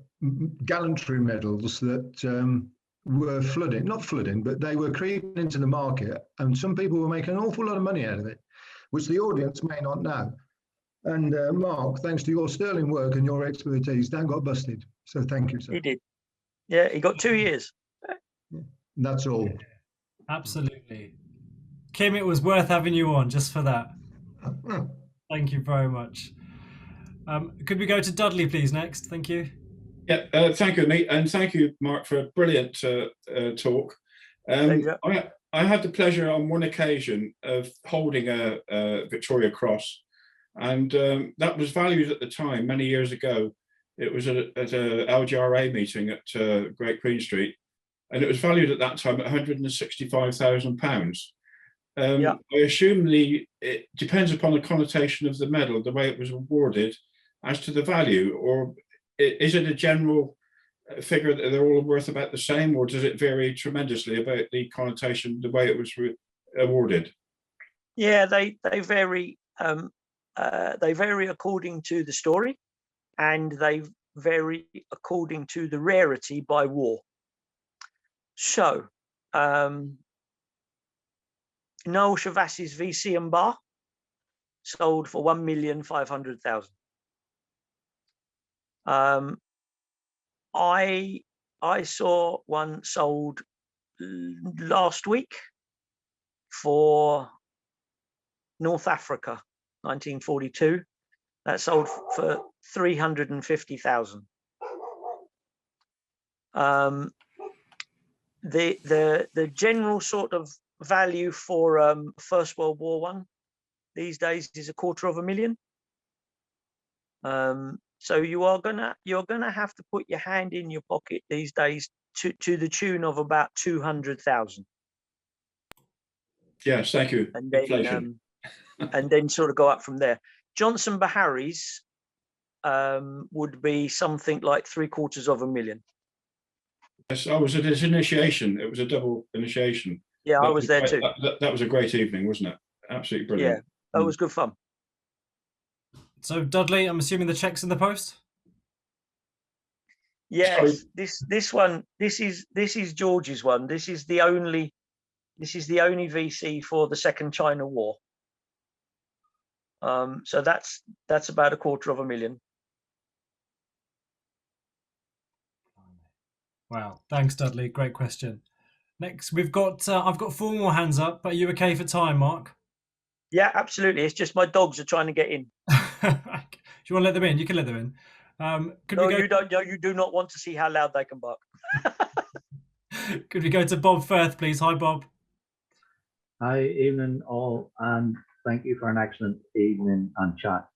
gallantry medals that were flooding, not flooding, but they were creeping into the market, and some people were making an awful lot of money out of it, which the audience may not know. And Mark, thanks to your sterling work and your expertise, Dan got busted. So thank you, sir. He did. Yeah, he got 2 years. That's all. Absolutely. Kim, it was worth having you on just for that. Thank you very much. Could we go to Dudley, please, next? Thank you. Yeah, thank you, Nate, and thank you, Mark, for a brilliant talk. I had the pleasure on one occasion of holding a Victoria Cross, and that was valued at the time, many years ago. It was at a LGRA meeting at Great Queen Street, and it was valued at that time at £165,000. I assume it depends upon the connotation of the medal, the way it was awarded, as to the value, or is it a general figure that they're all worth about the same, or does it vary tremendously about the connotation, the way it was awarded? Yeah, they vary. They vary according to the story, and they vary according to the rarity by war. So, Noel Chavas's VC and bar sold for $1,500,000. I saw one sold last week for North Africa, 1942. That sold for $350,000. The general sort of value for First World War one these days is $250,000. So you're gonna have to put your hand in your pocket these days to the tune of about 200,000. Yes, thank you. And then and then sort of go up from there. Johnson Bahari's would be something like $750,000. Yes, I was at his initiation. It was a double initiation. Yeah, I was there too. That was a great evening, wasn't it? Absolutely brilliant. Yeah, that was good fun. So Dudley, I'm assuming the check's in the post. Yes, this one, this is George's one. This is the only VC for the Second China War. So that's about $250,000. Wow, thanks, Dudley. Great question. Next, we've got I've got 4 more hands up. Are you okay for time, Mark? Yeah, absolutely. It's just my dogs are trying to get in. Do you want to let them in? You can let them in. No, you don't. No, you do not want to see how loud they can bark. Could we go to Bob Firth, please? Hi, Bob. Hi, evening all, and thank you for an excellent evening and chat.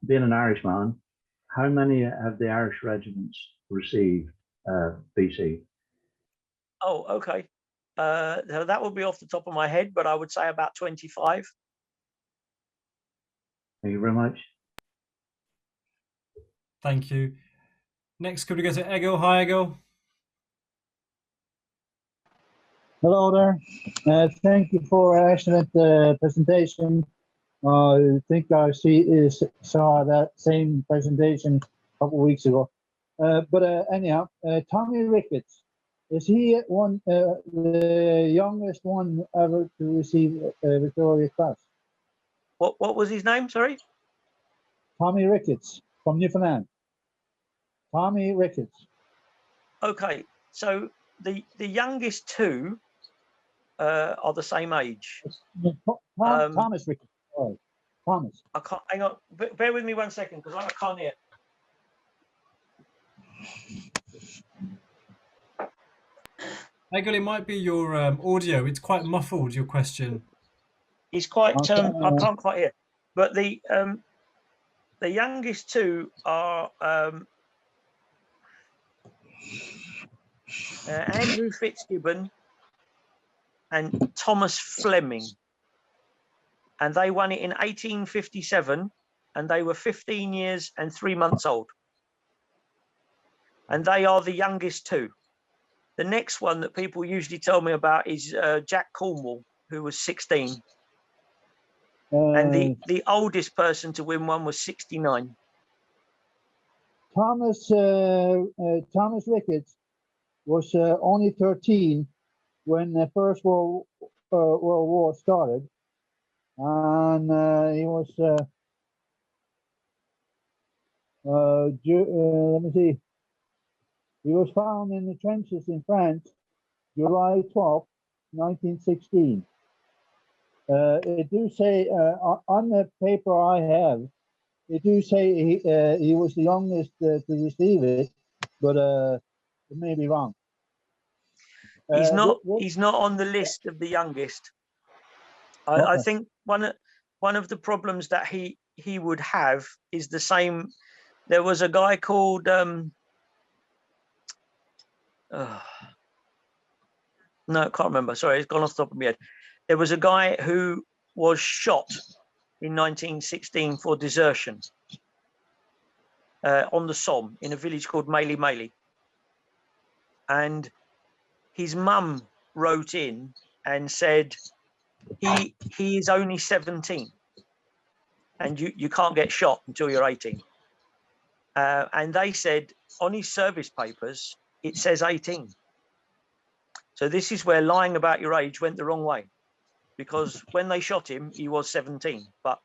Being an Irishman, how many have the Irish regiments received BC? Oh, okay. That would be off the top of my head, but I would say about 25. Thank you very much. Thank you. Next, could we go to Egil? Hi, Egil. Hello there. Thank you for an excellent presentation. I think I saw that same presentation a couple of weeks ago. But anyhow, Tommy Ricketts, is he the youngest one ever to receive a Victoria Cross? What was his name? Sorry. Tommy Ricketts from Newfoundland. Tommy Ricketts. Okay, so the youngest 2 are the same age. Thomas Ricketts. Sorry. Thomas. I can't. Hang on. Bear with me 1 second, because I can't hear. Egil, it might be your audio. It's quite muffled, your question. He's quite. I can't quite hear. But the youngest 2 are Andrew Fitzgibbon and Thomas Fleming, and they won it in 1857, and they were 15 years and 3 months old, and they are the youngest 2. The next one that people usually tell me about is Jack Cornwall, who was 16, and the oldest person to win one was 69. Thomas Ricketts was only 13 when the First World War started, and he was let me see. He was found in the trenches in France, July 12, 1916. It do say on the paper I have, it do say he was the youngest to receive it, but it may be wrong. He's not. He's not on the list of the youngest. I think one of the problems that he would have is the same. There was a guy called no, I can't remember. Sorry, it's gone off the top of my head. There was a guy who was shot in 1916 for desertion on the Somme in a village called Mailly, and his mum wrote in and said he is only 17, and you can't get shot until you're 18. And they said on his service papers it says 18. So this is where lying about your age went the wrong way, because when they shot him he was 17, but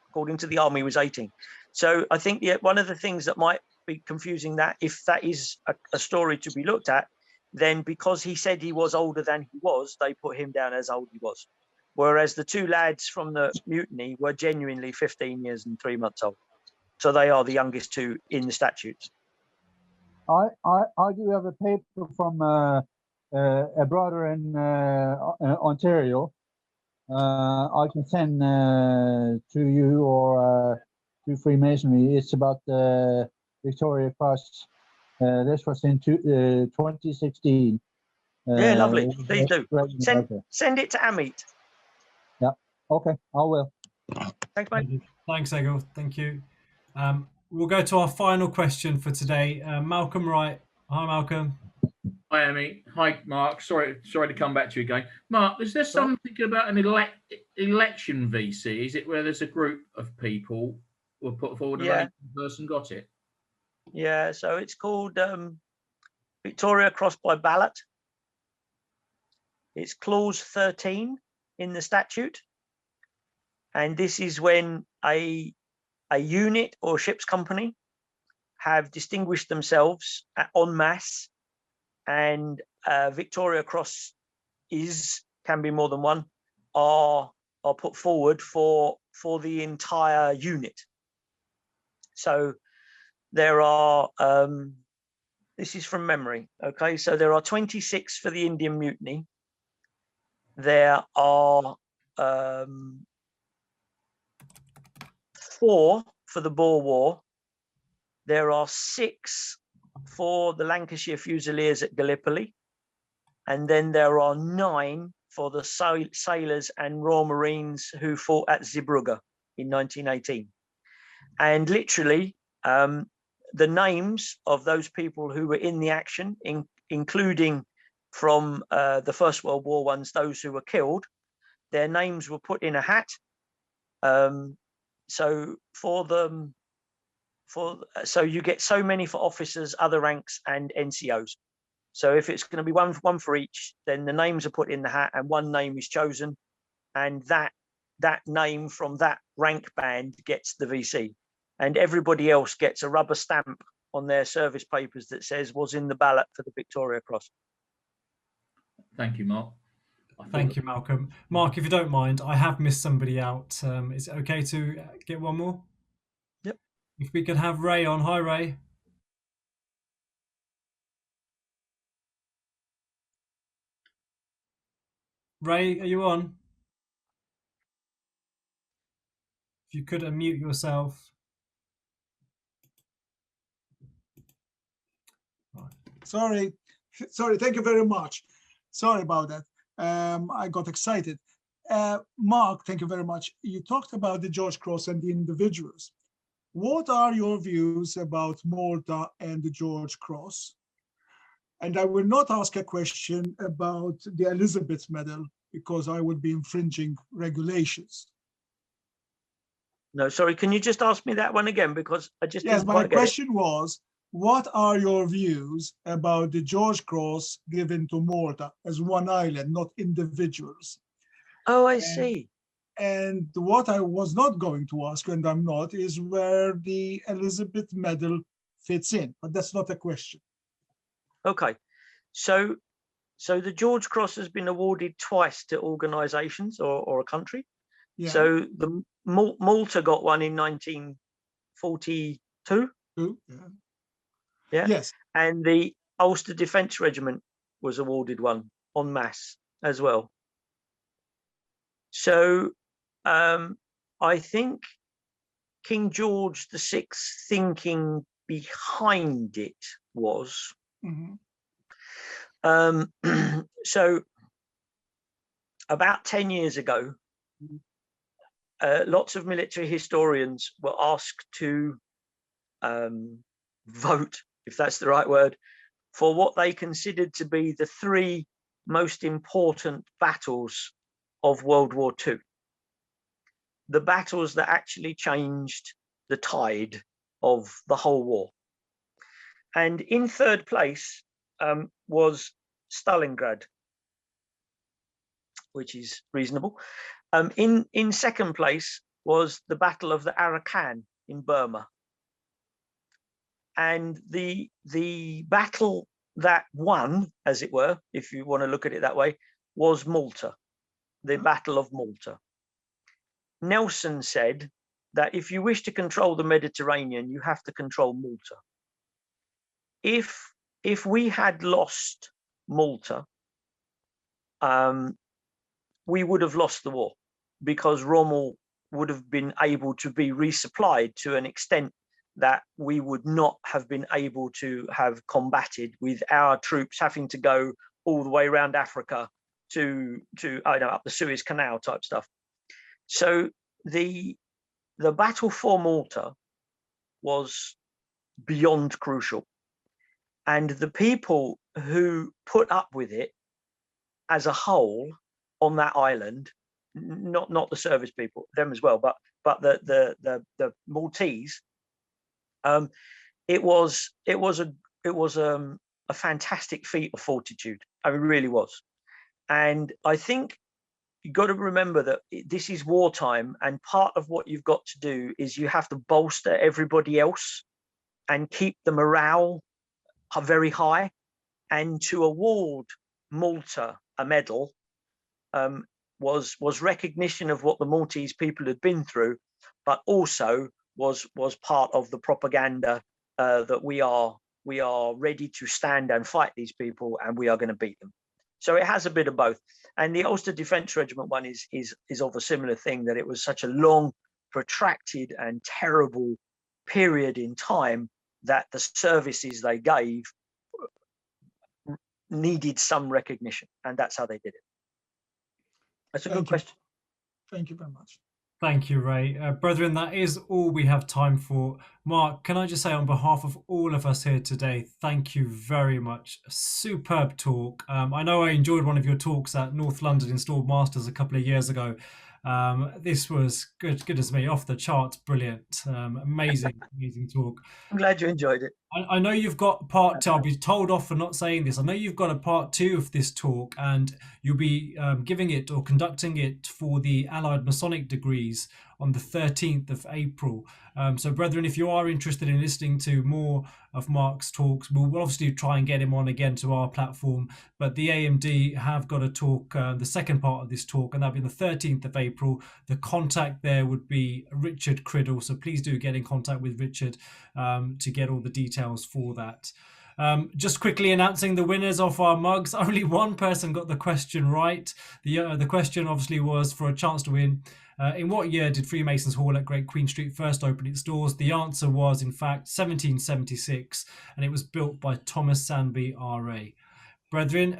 according to the army he was 18. So I think one of the things that might be confusing, that if that is a story to be looked at, then because he said he was older than he was, they put him down as old he was. Whereas the 2 lads from the mutiny were genuinely 15 years and 3 months old. So they are the youngest 2 in the statutes. I do have a paper from a brother in Ontario. I can send to you or to Freemasonry. It's about the Victoria Cross. This was in 2016. Yeah, lovely. Please do. Send it to Amit. Yeah. Okay, I will. Thanks, mate. Thanks, Egil. Thank you. We'll go to our final question for today. Malcolm Wright. Hi, Malcolm. Hi, Amy. Hi, Mark. Sorry to come back to you again. Mark, is there something about an election VC? Is it where there's a group of people who put forward and only one person got it? Yeah, so it's called Victoria Cross by ballot. It's clause 13 in the statute. And this is when a unit or ship's company have distinguished themselves en masse, and Victoria Cross can be more than one, are put forward for the entire unit. So there are, this is from memory, okay, so there are 26 for the Indian Mutiny. There are 4 for the Boer War. There are 6 for the Lancashire Fusiliers at Gallipoli. And then there are 9 for the sailors and Royal Marines who fought at Zeebrugge in 1918. And literally, the names of those people who were in the action, including from the First World War ones, those who were killed, their names were put in a hat. So so you get so many for officers, other ranks, and NCOs. So if it's going to be one for each, then the names are put in the hat and one name is chosen, and that name from that rank band gets the VC, and everybody else gets a rubber stamp on their service papers that says was in the ballot for the Victoria Cross. Thank you, Mark. Thank you, Malcolm. Mark, if you don't mind, I have missed somebody out. Is it okay to get one more? Yep. If we could have Ray on. Hi, Ray. Ray, are you on? If you could unmute yourself. Sorry, thank you very much. Sorry about that. I got excited. Mark, thank you very much. You talked about the George Cross and the individuals. What are your views about Malta and the George Cross? And I will not ask a question about the Elizabeth Medal because I would be infringing regulations. No, sorry, can you just ask me that one again? Because I just Yes, didn't my quite get it. question was, what are your views about the George Cross given to Malta as one island, not individuals? Oh, I see. And what I was not going to ask, and I'm not, is where the Elizabeth Medal fits in, but that's not a question. Okay, so the George Cross has been awarded twice to organisations or a country. Yeah. So the Malta got one in 1942. Yeah. Yes. And the Ulster Defence Regiment was awarded one en masse as well. So I think King George VI's thinking behind it was, so about 10 years ago, lots of military historians were asked to vote, if that's the right word, for what they considered to be the 3 most important battles of World War II. The battles that actually changed the tide of the whole war. And in 3rd place was Stalingrad, which is reasonable. In 2nd place was the Battle of the Arakan in Burma. And the battle that won, as it were, if you want to look at it that way, was Malta, the Battle of Malta. Nelson said that if you wish to control the Mediterranean, you have to control Malta. If we had lost Malta, we would have lost the war, because Rommel would have been able to be resupplied to an extent that we would not have been able to have combated, with our troops having to go all the way around Africa to up the Suez Canal type stuff. So the battle for Malta was beyond crucial, and the people who put up with it as a whole on that island, not the service people, them as well, but the Maltese. It was a fantastic feat of fortitude. I mean, it really was. And I think you've got to remember that this is wartime, and part of what you've got to do is you have to bolster everybody else and keep the morale very high. And to award Malta a medal was recognition of what the Maltese people had been through, but also was part of the propaganda that we are ready to stand and fight these people, and we are going to beat them. So it has a bit of both. And the Ulster Defence Regiment one is of a similar thing, that it was such a long, protracted and terrible period in time that the services they gave needed some recognition, and that's how they did it. That's a good question. Thank you very much. Thank you, Ray. Brethren, that is all we have time for. Mark, can I just say on behalf of all of us here today, thank you very much. A superb talk. I know I enjoyed one of your talks at North London Installed Masters a couple of years ago. This was good as me, off the charts, brilliant, amazing talk. I'm glad you enjoyed it. I know you've got part two. I'll be told off for not saying this. I know you've got a part two of this talk, and you'll be giving it or conducting it for the Allied Masonic degrees on the 13th of April. So brethren, if you are interested in listening to more of Mark's talks, we'll obviously try and get him on again to our platform, but the AMD have got a talk, the second part of this talk, and that'll be the 13th of April. The contact there would be Richard Criddle, so please do get in contact with Richard to get all the details for that. Just quickly announcing the winners of our mugs. Only one person got the question right. The question obviously was for a chance to win. In what year did Freemasons Hall at Great Queen Street first open its doors? The answer was, in fact, 1776, and it was built by Thomas Sandby, R.A. Brethren,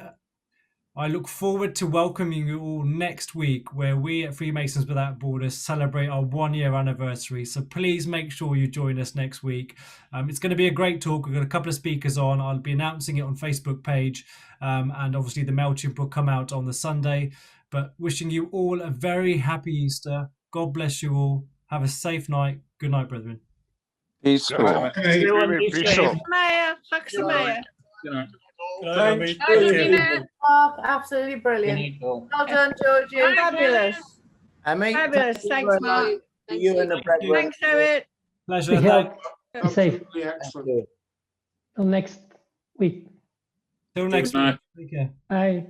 I look forward to welcoming you all next week, where we at Freemasons Without Borders celebrate our 1-year anniversary. So please make sure you join us next week. It's going to be a great talk. We've got a couple of speakers on. I'll be announcing it on Facebook page, and obviously the MailChimp will come out on the Sunday. But wishing you all a very happy Easter. God bless you all. Have a safe night. Good night, brethren. Peaceful. Good night. Absolutely brilliant. Well done, Georgie. Fabulous. Fabulous. Thanks, Mark. You and the Thanks, Eric. Pleasure. Be safe. Till next week. Till next week. Take care. Bye.